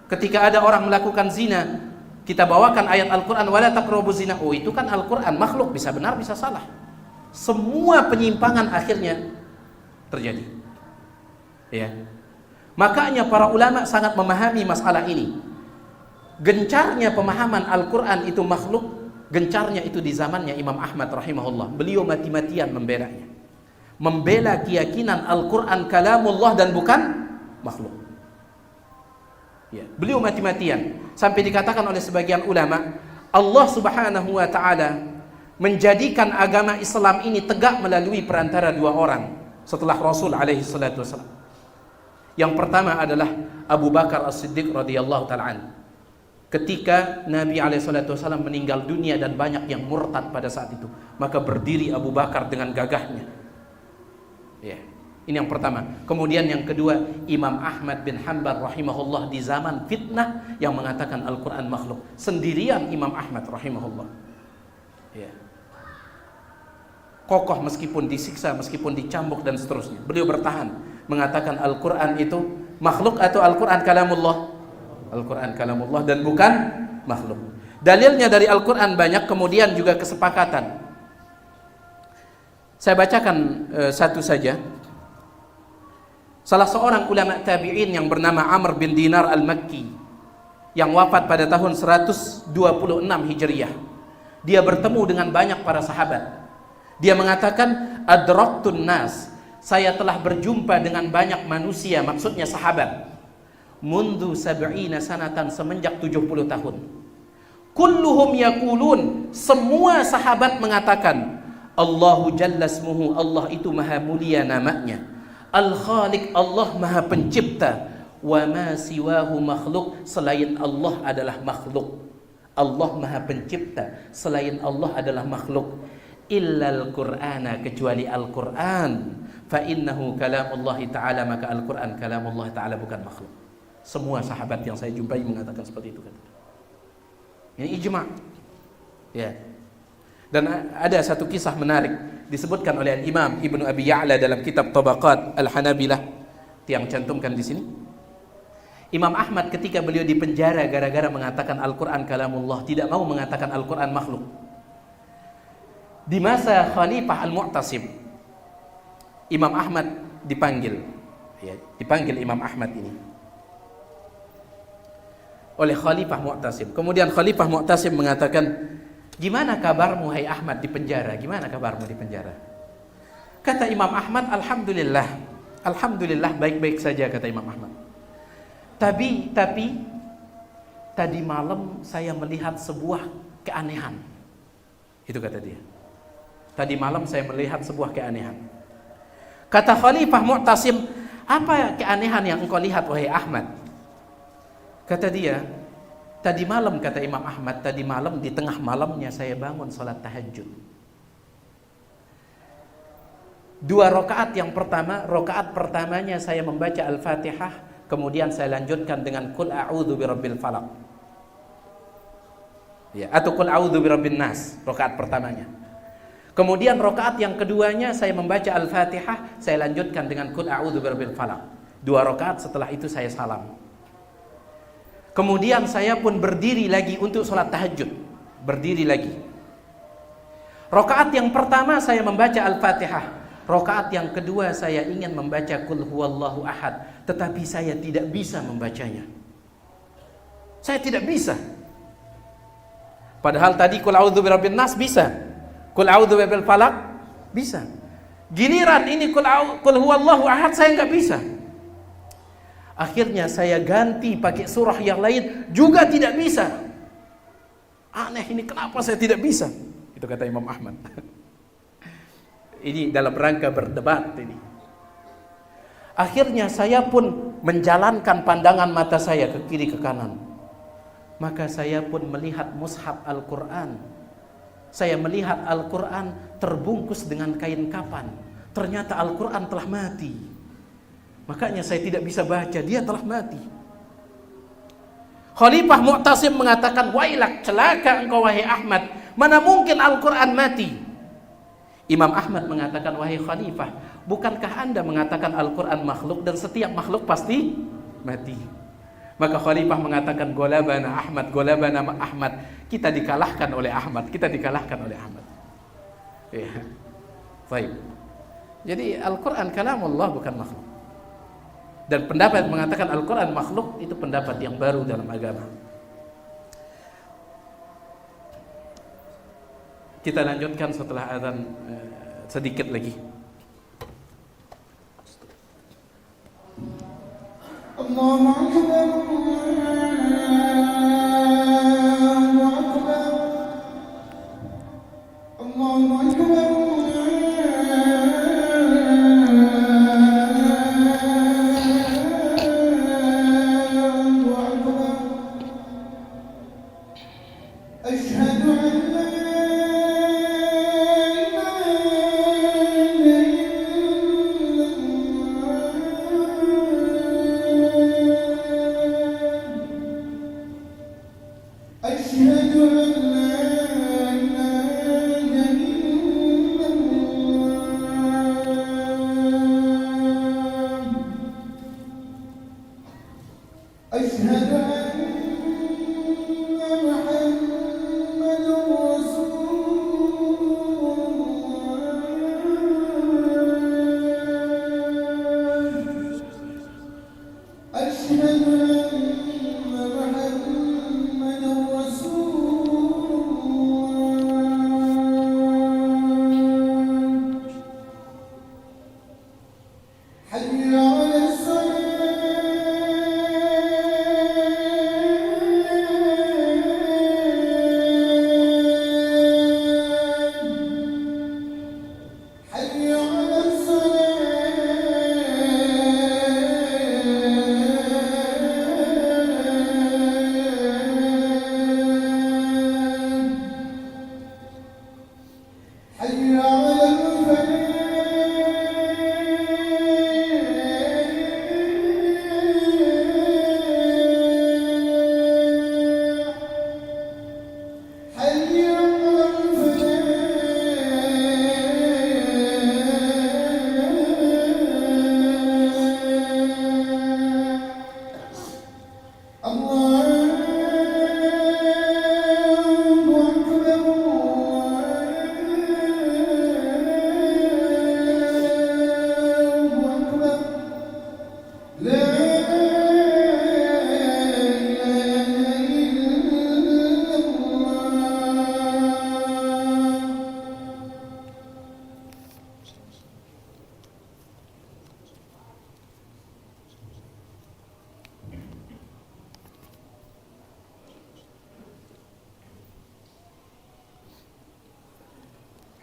Ketika ada orang melakukan zina, kita bawakan ayat Al-Quran, wala taqrabuz zina. Oh, itu kan Al-Quran makhluk, bisa benar, bisa salah. Semua penyimpangan akhirnya terjadi. Ya. Makanya para ulama sangat memahami masalah ini. Gencarnya pemahaman Al-Quran itu makhluk, gencarnya itu di zamannya Imam Ahmad rahimahullah. Beliau mati-matian membelanya. Membela keyakinan Al-Quran kalamullah dan bukan makhluk. Ya, beliau mati-matian sampai dikatakan oleh sebagian ulama, Allah Subhanahu wa taala menjadikan agama Islam ini tegak melalui perantara dua orang setelah Rasul alaihi salatu wasallam. Yang pertama adalah Abu Bakar As-Siddiq radhiyallahu taala anhu. Ketika Nabi SAW meninggal dunia dan banyak yang murtad pada saat itu, maka berdiri Abu Bakar dengan gagahnya. Ya, ini yang pertama. Kemudian yang kedua, Imam Ahmad bin Hanbal rahimahullah di zaman fitnah yang mengatakan Al-Quran makhluk. Sendirian Imam Ahmad rahimahullah. Ya. Kokoh meskipun disiksa, meskipun dicambuk dan seterusnya. Beliau bertahan mengatakan Al-Quran itu makhluk atau Al-Quran kalamullah. Al-Quran kalamullah dan bukan makhluk. Dalilnya dari Al-Quran banyak, kemudian juga kesepakatan. Saya bacakan satu saja. Salah seorang ulama tabi'in yang bernama Amr bin Dinar al-Makki, yang wafat pada tahun 126 Hijriah. Dia bertemu dengan banyak para sahabat. Dia mengatakan, adraktun nas, saya telah berjumpa dengan banyak manusia, maksudnya sahabat. Mundu sab'ina sanatan, semenjak 70 tahun. Kulluhum yaqulun, semua sahabat mengatakan, Allahu jalla ismuhu, Allah itu maha mulia namanya. Al-Khaliq, Allah maha pencipta. Wa ma siwahu makhluk, selain Allah adalah makhluk. Allah maha pencipta, selain Allah adalah makhluk. Illal Qur'ana, kecuali Al-Quran. Fa innahu kalamullahi ta'ala, maka Al-Quran kalamullah ta'ala, bukan makhluk. Semua sahabat yang saya jumpai mengatakan seperti itu. Ini ijma'. Ya. Dan ada satu kisah menarik disebutkan oleh Imam Ibnu Abi Ya'la dalam kitab Tabaqat Al-Hanabilah yang cantumkan di sini. Imam Ahmad ketika beliau di penjara gara-gara mengatakan Al-Quran kalamullah, tidak mau mengatakan Al-Quran makhluk. Di masa Khalifah Al-Mu'tasim, Imam Ahmad dipanggil. Ya, dipanggil Imam Ahmad ini oleh Khalifah Mu'tasim. Kemudian Khalifah Mu'tasim mengatakan, gimana kabarmu hai Ahmad di penjara? Gimana kabarmu di penjara? Kata Imam Ahmad, alhamdulillah, alhamdulillah baik-baik saja, kata Imam Ahmad. Tapi tadi malam saya melihat sebuah keanehan. Itu kata dia. Tadi malam saya melihat sebuah keanehan. Kata Khalifah Mu'tasim, apa keanehan yang engkau lihat wahai Ahmad? Kata dia, tadi malam, kata Imam Ahmad, tadi malam di tengah malamnya saya bangun salat tahajud. 2 rakaat yang pertama, rakaat pertamanya saya membaca Al-Fatihah, kemudian saya lanjutkan dengan Qul a'udzu birabbil falaq. Ya, atau Qul a'udzu birabbin nas, rakaat pertamanya. Kemudian rakaat yang keduanya saya membaca Al-Fatihah, saya lanjutkan dengan Qul a'udzu birabbil falaq. 2 rakaat, setelah itu saya salam. Kemudian saya pun berdiri lagi untuk sholat tahajud. Berdiri lagi. Rakaat yang pertama saya membaca Al-Fatihah. Rakaat yang kedua saya ingin membaca Qul huwallahu ahad, tetapi saya tidak bisa membacanya. Saya tidak bisa. Padahal tadi Qul a'udzu birabbin nas bisa. Qul a'udzu birabbil falaq bisa. Giliran ini Qul huwallahu ahad saya nggak bisa. Akhirnya saya ganti pakai surah yang lain, juga tidak bisa. Aneh ini, kenapa saya tidak bisa? Itu kata Imam Ahmad. Ini dalam rangka berdebat ini. Akhirnya saya pun menjalankan pandangan mata saya ke kiri ke kanan. Maka saya pun melihat mushaf Al-Quran. Saya melihat Al-Quran terbungkus dengan kain kapan. Ternyata Al-Quran telah mati. Makanya saya tidak bisa baca, dia telah mati. Khalifah Mu'tasim mengatakan, wailak, celaka engkau wahai Ahmad, mana mungkin Al-Quran mati? Imam Ahmad mengatakan, wahai Khalifah, bukankah anda mengatakan Al-Quran makhluk dan setiap makhluk pasti mati? Maka Khalifah mengatakan, golabana Ahmad, golabana Ahmad, kita dikalahkan oleh Ahmad, kita dikalahkan oleh Ahmad. Ya. Baik. Jadi Al-Quran kalamullah, bukan makhluk. Dan pendapat mengatakan Al-Quran makhluk, itu pendapat yang baru dalam agama. Kita lanjutkan setelah azan sedikit lagi. Allahu Akbar, Allahu Akbar, Allahu Akbar.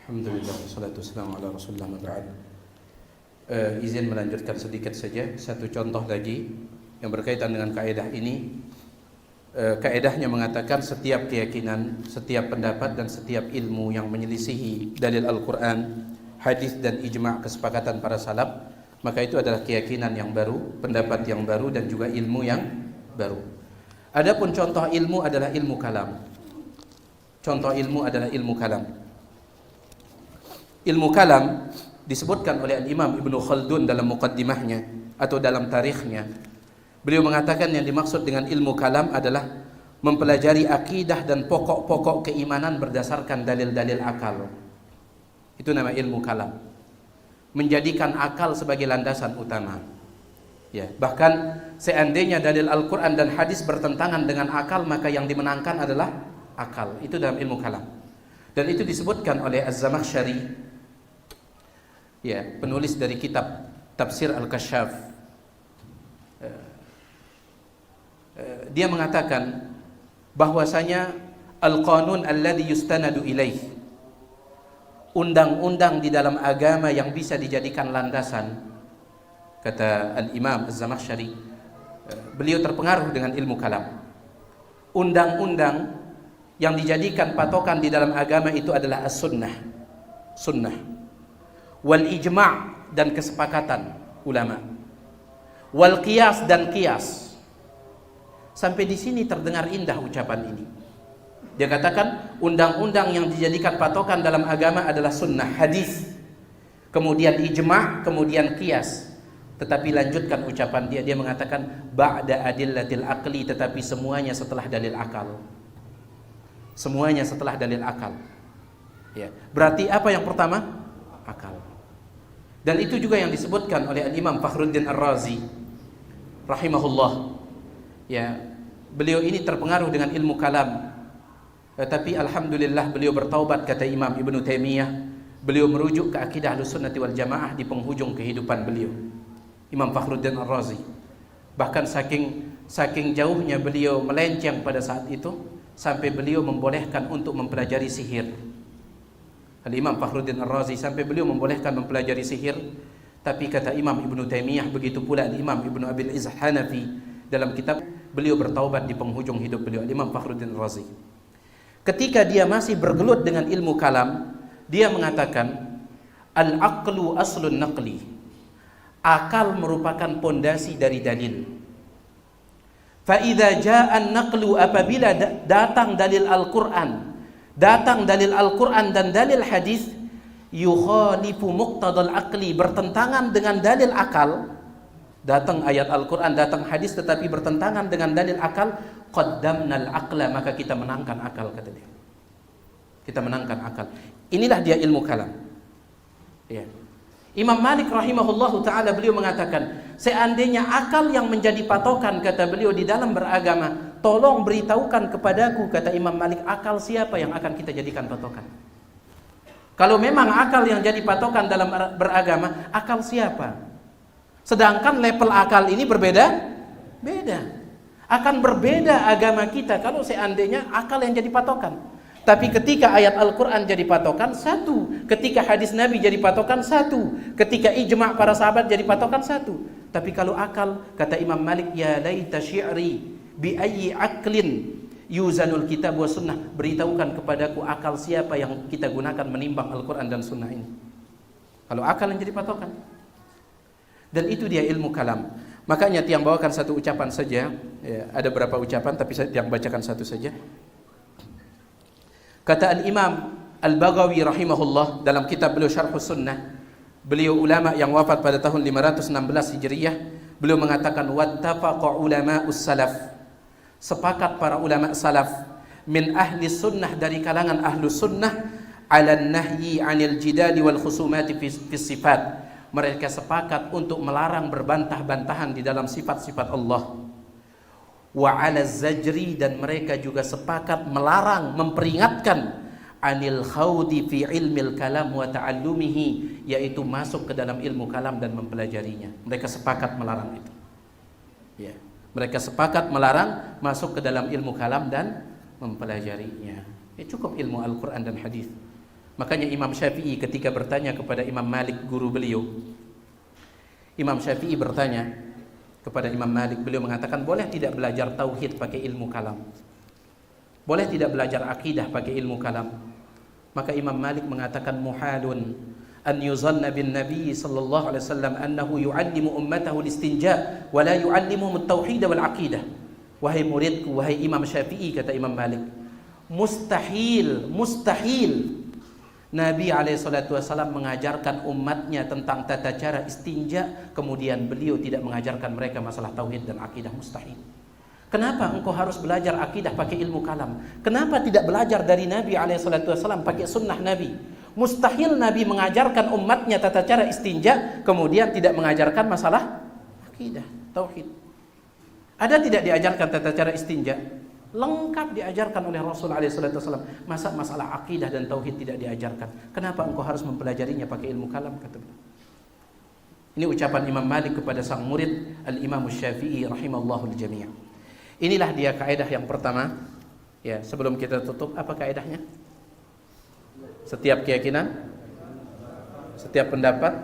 Alhamdulillah, wassalatu wassalamu ala rasulillah ma ba'd. Izin melanjutkan sedikit saja satu contoh lagi yang berkaitan dengan kaidah ini. Kaidahnya mengatakan setiap keyakinan, setiap pendapat dan setiap ilmu yang menyelisihi dalil Al-Quran, hadis dan ijma' kesepakatan para salaf, maka itu adalah keyakinan yang baru, pendapat yang baru dan juga ilmu yang baru. Adapun contoh ilmu adalah ilmu kalam. Contoh ilmu adalah ilmu kalam. Ilmu kalam disebutkan oleh Al-Imam Ibnu Khaldun dalam muqaddimahnya atau dalam tarikhnya. Beliau mengatakan yang dimaksud dengan ilmu kalam adalah mempelajari akidah dan pokok-pokok keimanan berdasarkan dalil-dalil akal. Itu nama ilmu kalam. Menjadikan akal sebagai landasan utama. Ya, bahkan seandainya dalil Al-Quran dan hadis bertentangan dengan akal, maka yang dimenangkan adalah akal. Itu dalam ilmu kalam. Dan itu disebutkan oleh Az-Zamakhsyari, ya, penulis dari kitab Tafsir Al-Kasyaf. Dia mengatakan bahwasanya al-qanun alladhi yustanadu ilaih, undang-undang di dalam agama yang bisa dijadikan landasan, kata Al-Imam Az-Zamakhsyari, beliau terpengaruh dengan ilmu kalam. Undang-undang yang dijadikan patokan di dalam agama itu adalah as-sunnah, sunnah, wal ijma' dan kesepakatan ulama, wal qiyas dan qiyas. Sampai di sini terdengar indah ucapan ini. Dia katakan undang-undang yang dijadikan patokan dalam agama adalah sunnah, hadis, kemudian ijma', kemudian qiyas. Tetapi lanjutkan ucapan dia mengatakan ba'da adillatil aqli, tetapi semuanya setelah dalil akal. Semuanya setelah dalil akal. Ya, berarti apa yang pertama? Akal. Dan itu juga yang disebutkan oleh Al-Imam Fakhruddin Ar-Razi rahimahullah. Ya, beliau ini terpengaruh dengan ilmu kalam. Tapi alhamdulillah beliau bertaubat, kata Imam Ibnu Taimiyah. Beliau merujuk ke akidah Ahlussunnati wal Jamaah di penghujung kehidupan beliau, Imam Fakhruddin Ar-Razi. Bahkan saking jauhnya beliau melenceng pada saat itu, sampai beliau membolehkan untuk mempelajari sihir. Al-Imam Fakhruddin Ar-Razi sampai beliau membolehkan mempelajari sihir. Tapi kata Imam Ibnu Taimiyah, begitu pula Imam Ibnu Abil Izz Hanafi dalam kitab, beliau bertaubat di penghujung hidup beliau, Imam Fakhruddin Ar-Razi. Ketika dia masih bergelut dengan ilmu kalam, dia mengatakan al-aqlu aslun naqli, akal merupakan pondasi dari dalil. Fa idza jaa an-naqlu, apabila datang dalil Al-Qur'an, datang dalil Al-Qur'an dan dalil hadis, yukhalifu muqtadal aqli, bertentangan dengan dalil akal. Datang ayat Al-Quran, datang hadis tetapi bertentangan dengan dalil akal, qaddamnal aqla, maka kita menangkan akal, kata dia. Kita menangkan akal. Inilah dia ilmu kalam. Ya. Imam Malik rahimahullahu ta'ala, beliau mengatakan, seandainya akal yang menjadi patokan, kata beliau, di dalam beragama, tolong beritahukan kepadaku, kata Imam Malik, akal siapa yang akan kita jadikan patokan. Kalau memang akal yang jadi patokan dalam beragama, akal siapa? Sedangkan level akal ini berbeda. Akan berbeda agama kita kalau seandainya akal yang jadi patokan. Tapi ketika ayat Al-Quran jadi patokan, satu. Ketika hadis Nabi jadi patokan, satu. Ketika ijma' para sahabat jadi patokan, satu. Tapi kalau akal, kata Imam Malik, ya laita syi'ri bi ayyi aqlin yuzanul kitab wa sunnah, beritahukan kepadaku akal siapa yang kita gunakan menimbang Al-Quran dan sunnah ini. Kalau akal yang jadi patokan. Dan itu dia ilmu kalam. Makanya tiang bawakan satu ucapan saja, ya, ada beberapa ucapan tapi saya tiang bacakan satu saja. Kata Al-Imam Al-Baghawi rahimahullah dalam kitab beliau Syarhus Sunnah, beliau ulama yang wafat pada tahun 516 Hijriyah, beliau mengatakan wattafaqa ulama'us salaf, sepakat para ulama salaf, min ahli sunnah, dari kalangan ahlu sunnah, ala nahyi anil jidali wal khusumati fi sifat. Mereka sepakat untuk melarang berbantah-bantahan di dalam sifat-sifat Allah. Wa 'ala zajri, dan mereka juga sepakat melarang, memperingatkan anil khawdi fi ilmil kalam wa ta'allumihi, yaitu masuk ke dalam ilmu kalam dan mempelajarinya. Mereka sepakat melarang itu. Ya, mereka sepakat melarang masuk ke dalam ilmu kalam dan mempelajarinya. Ya, cukup ilmu Al-Quran dan hadis. Makanya Imam Syafi'i ketika bertanya kepada Imam Malik, guru beliau, Imam Syafi'i bertanya kepada Imam Malik, beliau mengatakan, boleh tidak belajar tauhid pakai ilmu kalam? Boleh tidak belajar akidah pakai ilmu kalam? Maka Imam Malik mengatakan, muhalun an yuzanna bin Nabi sallallahu alaihi wasallam annahu yu'allimu ummatahu al-istinja wa la yu'allimuhum at-tauhid wal aqidah. Wahai muridku, wahai Imam Syafi'i, kata Imam Malik, mustahil Nabi SAW mengajarkan umatnya tentang tata cara istinja, kemudian beliau tidak mengajarkan mereka masalah tauhid dan akidah. Mustahil. Kenapa engkau harus belajar akidah pakai ilmu kalam? Kenapa tidak belajar dari Nabi SAW pakai sunnah Nabi? Mustahil Nabi mengajarkan umatnya tata cara istinja, kemudian tidak mengajarkan masalah akidah, tauhid. Ada tidak diajarkan tata cara istinja? Lengkap diajarkan oleh Rasul SAW. Masa masalah akidah dan tauhid tidak diajarkan? Kenapa engkau harus mempelajarinya pakai ilmu kalam? Kata beliau. Ini ucapan Imam Malik kepada sang murid Al-Imam Syafi'i rahimahullahu al-jami'. Inilah dia kaidah yang pertama. Ya, sebelum kita tutup, apa kaidahnya? Setiap keyakinan, setiap pendapat,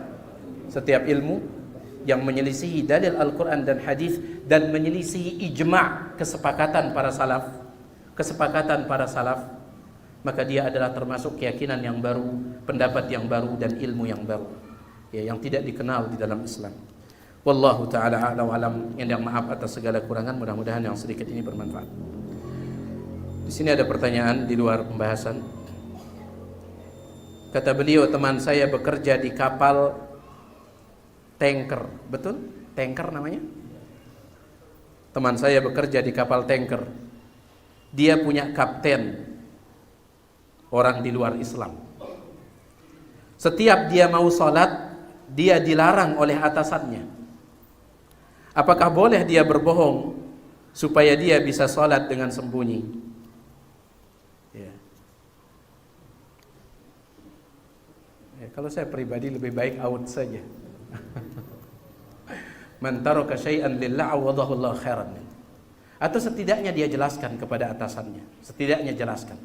setiap ilmu yang menyelisihi dalil Al-Quran dan hadis dan menyelisihi ijma' kesepakatan para salaf, maka dia adalah termasuk keyakinan yang baru, pendapat yang baru, dan ilmu yang baru, ya, yang tidak dikenal di dalam Islam. Wallahu ta'ala a'lam wa alam. Yang maaf atas segala kurangan, mudah-mudahan yang sedikit ini bermanfaat. Di sini ada pertanyaan di luar pembahasan. Kata beliau, teman saya bekerja di kapal tanker. Betul? Tanker namanya? Teman saya bekerja di kapal tanker. Dia punya kapten, orang di luar Islam. Setiap dia mau sholat, dia dilarang oleh atasannya. Apakah boleh dia berbohong supaya dia bisa sholat dengan sembunyi? Ya. Ya, kalau saya pribadi lebih baik out saja. Man taraka syai'an lillah awadahu Allah khairan. Atau setidaknya dia jelaskan kepada atasannya. Setidaknya jelaskan.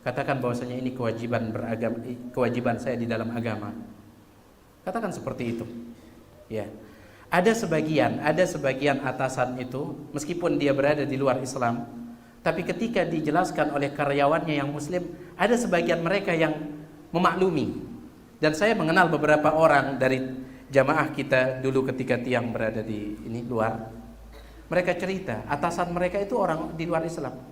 Katakan bahwasanya ini kewajiban beragama, kewajiban saya di dalam agama. Katakan seperti itu. Ya. Ada sebagian atasan itu meskipun dia berada di luar Islam, tapi ketika dijelaskan oleh karyawannya yang muslim, ada sebagian mereka yang memaklumi. Dan saya mengenal beberapa orang dari jamaah kita dulu ketika tiang berada di luar. Mereka cerita, atasan mereka itu orang di luar Islam.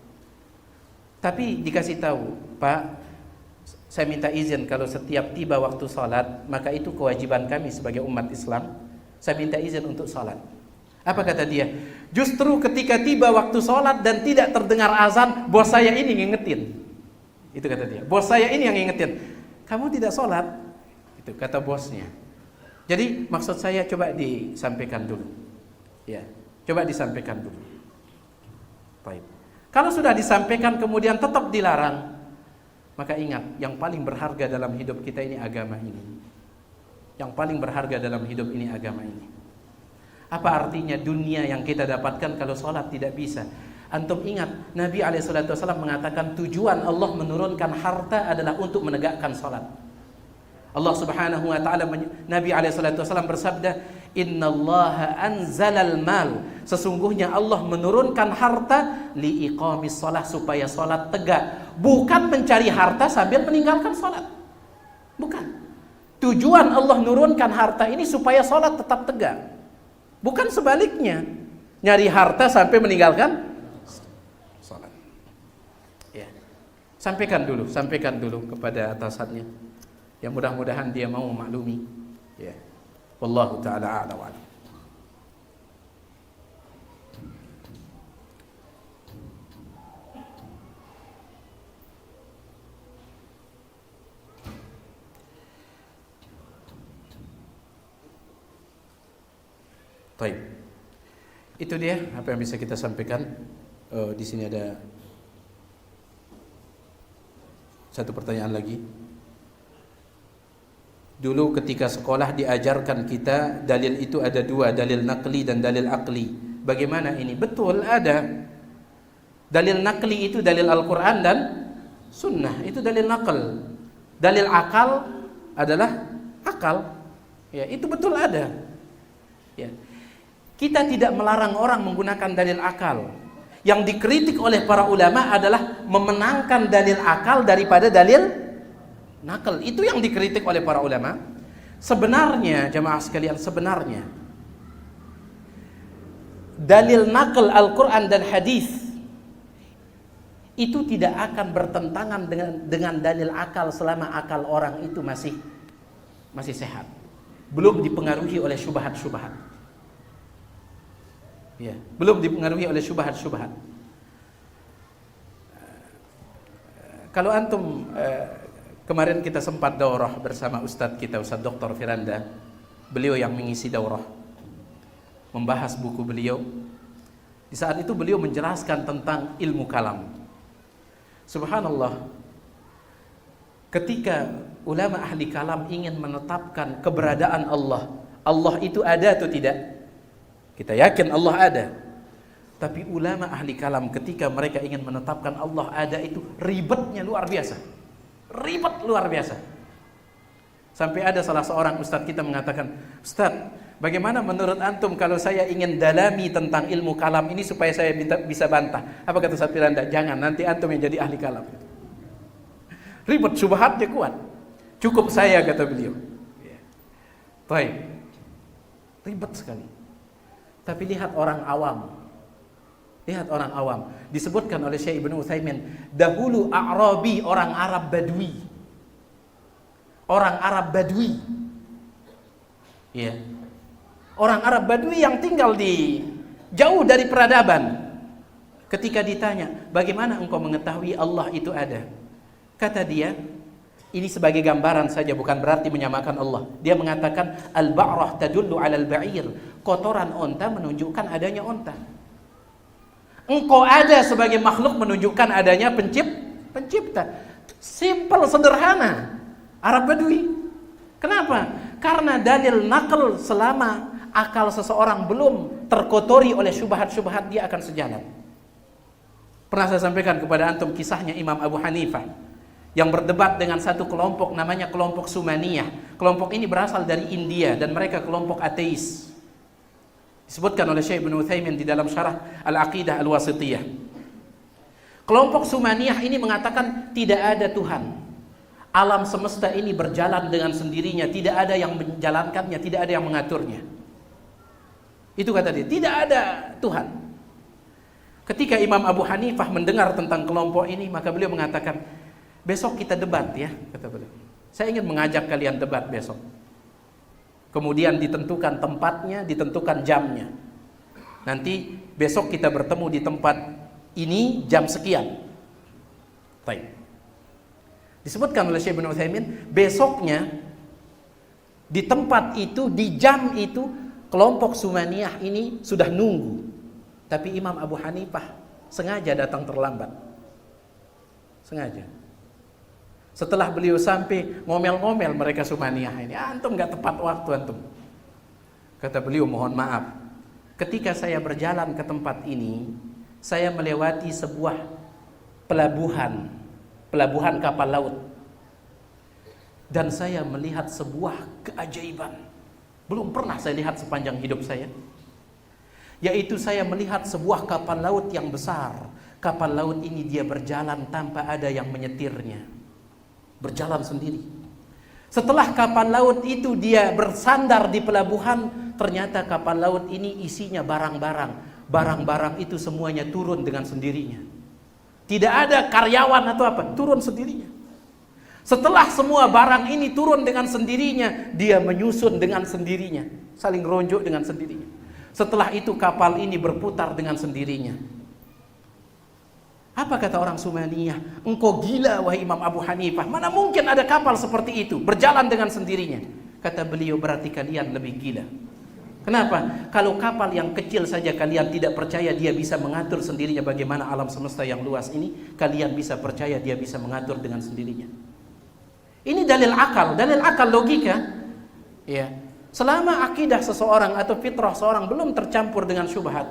Tapi dikasih tahu, Pak, saya minta izin kalau setiap tiba waktu sholat, maka itu kewajiban kami sebagai umat Islam. Saya minta izin untuk sholat. Apa kata dia? Justru ketika tiba waktu sholat dan tidak terdengar azan, bos saya ini ngingetin. Itu kata dia. Bos saya ini yang ngingetin. Kamu tidak sholat? Itu kata bosnya. Jadi maksud saya coba disampaikan dulu. Ya, coba disampaikan dulu. Baik. Kalau sudah disampaikan kemudian tetap dilarang, maka ingat, yang paling berharga dalam hidup kita ini agama ini. Yang paling berharga dalam hidup ini agama ini. Apa artinya dunia yang kita dapatkan kalau sholat tidak bisa? Antum ingat, Nabi SAW mengatakan tujuan Allah menurunkan harta adalah untuk menegakkan sholat. Allah Subhanahu wa ta'ala, Nabi SAW bersabda, innallaha anzalal mal, sesungguhnya Allah menurunkan harta liiqamis sholat, supaya sholat tegak. Bukan mencari harta sambil meninggalkan sholat. Bukan. Tujuan Allah nurunkan harta ini supaya sholat tetap tegak. Bukan sebaliknya, nyari harta sampai meninggalkan sholat. Ya. Sampaikan dulu kepada atasannya. Ya, mudah-mudahan dia mau memaklumi. Ya. Wallahu ta'ala a'lam wa a'lam. Baik. Itu dia apa yang bisa kita sampaikan. Di sini ada satu pertanyaan lagi. Dulu ketika sekolah diajarkan kita dalil itu ada dua, dalil naqli dan dalil aqli. Bagaimana ini? Betul, ada. Dalil naqli itu dalil Al-Quran dan sunnah, itu dalil naql. Dalil akal adalah akal. Ya, itu betul ada. Ya. Kita tidak melarang orang menggunakan dalil akal. Yang dikritik oleh para ulama adalah memenangkan dalil akal daripada dalil nakal. Itu yang dikritik oleh para ulama. Sebenarnya, jamaah sekalian, sebenarnya dalil nakal Al-Quran dan hadis itu tidak akan bertentangan dengan dalil akal selama akal orang itu masih sehat, belum dipengaruhi oleh syubhat-syubhat. Ya, belum dipengaruhi oleh syubhat-syubhat. Kalau antum kemarin kita sempat daurah bersama Ustadz kita, Ustadz Dr. Firanda, beliau yang mengisi daurah, membahas buku beliau. Di saat itu beliau menjelaskan tentang ilmu kalam. Subhanallah, ketika ulama ahli kalam ingin menetapkan keberadaan Allah, Allah itu ada atau tidak? Kita yakin Allah ada. Tapi ulama ahli kalam ketika mereka ingin menetapkan Allah ada itu ribetnya luar biasa. Ribet luar biasa. Sampai ada salah seorang ustadz kita mengatakan, "Ustadz, bagaimana menurut antum kalau saya ingin dalami tentang ilmu kalam ini supaya saya bisa bantah?" Apa kata Ustadz Firanda? "Jangan, nanti antum yang jadi ahli kalam." Ribet, syubhatnya kuat. "Cukup saya," kata beliau. Baik. Ribet sekali. Tapi lihat orang awam. Lihat orang awam. Disebutkan oleh Syekh Ibnu Utsaimin, dahulu A'rabi, orang Arab Badui. Orang Arab Badui. Ya. Orang Arab Badui yang tinggal di jauh dari peradaban. Ketika ditanya, "Bagaimana engkau mengetahui Allah itu ada?" Kata dia, ini sebagai gambaran saja, bukan berarti menyamakan Allah. Dia mengatakan, "Al-ba'rah tadullu 'alal ba'ir." Kotoran onta menunjukkan adanya onta. Engkau ada sebagai makhluk menunjukkan adanya pencipta. Simple, sederhana. Arab Badui. Kenapa? Karena dalil nakal selama akal seseorang belum terkotori oleh syubhat-syubhat, dia akan sejalan. Pernah saya sampaikan kepada antum kisahnya Imam Abu Hanifah yang berdebat dengan satu kelompok namanya kelompok Sumaniyah. Kelompok ini berasal dari India dan mereka kelompok ateis. Disebutkan oleh Syekh Ibnu Utsaimin di dalam syarah Al-Aqidah Al-Wasithiyah. Kelompok Sumaniyah ini mengatakan tidak ada Tuhan. Alam semesta ini berjalan dengan sendirinya, tidak ada yang menjalankannya, tidak ada yang mengaturnya. Itu kata dia, tidak ada Tuhan. Ketika Imam Abu Hanifah mendengar tentang kelompok ini, maka beliau mengatakan, "Besok kita debat ya," kata beliau. "Saya ingin mengajak kalian debat besok." Kemudian ditentukan tempatnya, ditentukan jamnya. Nanti besok kita bertemu di tempat ini jam sekian. Baik. Disebutkan oleh Syekh Ibnu Utsaimin, besoknya di tempat itu, di jam itu, kelompok Sumaniyah ini sudah nunggu. Tapi Imam Abu Hanifah sengaja datang terlambat. Sengaja. Setelah beliau sampai, ngomel-ngomel mereka Sumaniyah ini, "Antum gak tepat waktu antum." Kata beliau, "Mohon maaf, ketika saya berjalan ke tempat ini, saya melewati sebuah pelabuhan kapal laut, dan saya melihat sebuah keajaiban. Belum pernah saya lihat sepanjang hidup saya, yaitu saya melihat sebuah kapal laut yang besar. Kapal laut ini dia berjalan tanpa ada yang menyetirnya, berjalan sendiri. Setelah kapal laut itu dia bersandar di pelabuhan, ternyata kapal laut ini isinya barang-barang. Barang-barang itu semuanya turun dengan sendirinya. Tidak ada karyawan atau apa, turun sendirinya. Setelah semua barang ini turun dengan sendirinya, dia menyusun dengan sendirinya, saling ronjok dengan sendirinya. Setelah itu kapal ini berputar dengan sendirinya." Apa kata orang Sumaniyah? "Engkau gila wahai Imam Abu Hanifah, mana mungkin ada kapal seperti itu berjalan dengan sendirinya?" Kata beliau, "Berarti kalian lebih gila." Kenapa? Kalau kapal yang kecil saja kalian tidak percaya dia bisa mengatur sendirinya bagaimana alam semesta yang luas ini, kalian bisa percaya dia bisa mengatur dengan sendirinya. Ini dalil akal logika. Ya. Selama akidah seseorang atau fitrah seorang belum tercampur dengan syubhat,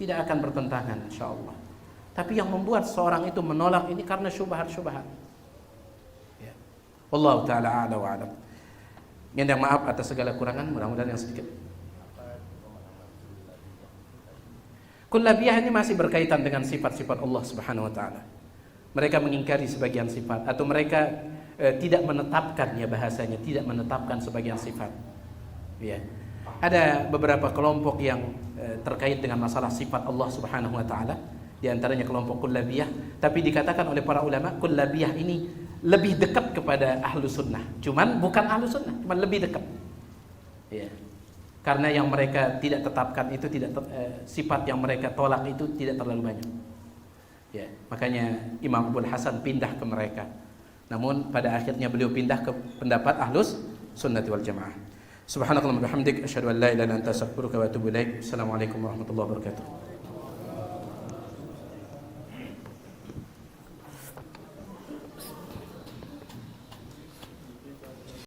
tidak akan bertentangan insyaallah. Tapi yang membuat seorang itu menolak ini karena syubhat-syubhat. Ya. Wallahu taala a'la wa a'lam. Minta maaf atas segala kurangan, mudah-mudahan yang sedikit. Kullabiyah ini masih berkaitan dengan sifat-sifat Allah Subhanahu wa taala. Mereka mengingkari sebagian sifat, atau mereka tidak menetapkan, ya bahasanya, tidak menetapkan sebagian sifat. Ya. Ada beberapa kelompok yang terkait dengan masalah sifat Allah Subhanahu wa taala, di antaranya kelompok kullabiyah, tapi dikatakan oleh para ulama kullabiyah ini lebih dekat kepada ahlu sunnah, cuman bukan ahlu sunnah, cuman lebih dekat. Ya. Karena yang mereka tidak tetapkan itu sifat yang mereka tolak itu tidak terlalu banyak. Ya, makanya Imam Abul Hasan pindah ke mereka. Namun pada akhirnya beliau pindah ke pendapat Ahlus Sunnati wal Jamaah. Subhanakallahumma wa bihamdik asyhadu an la ilaha illa anta astaghfiruka wa atubu ilaik. Assalamualaikum warahmatullahi wabarakatuh.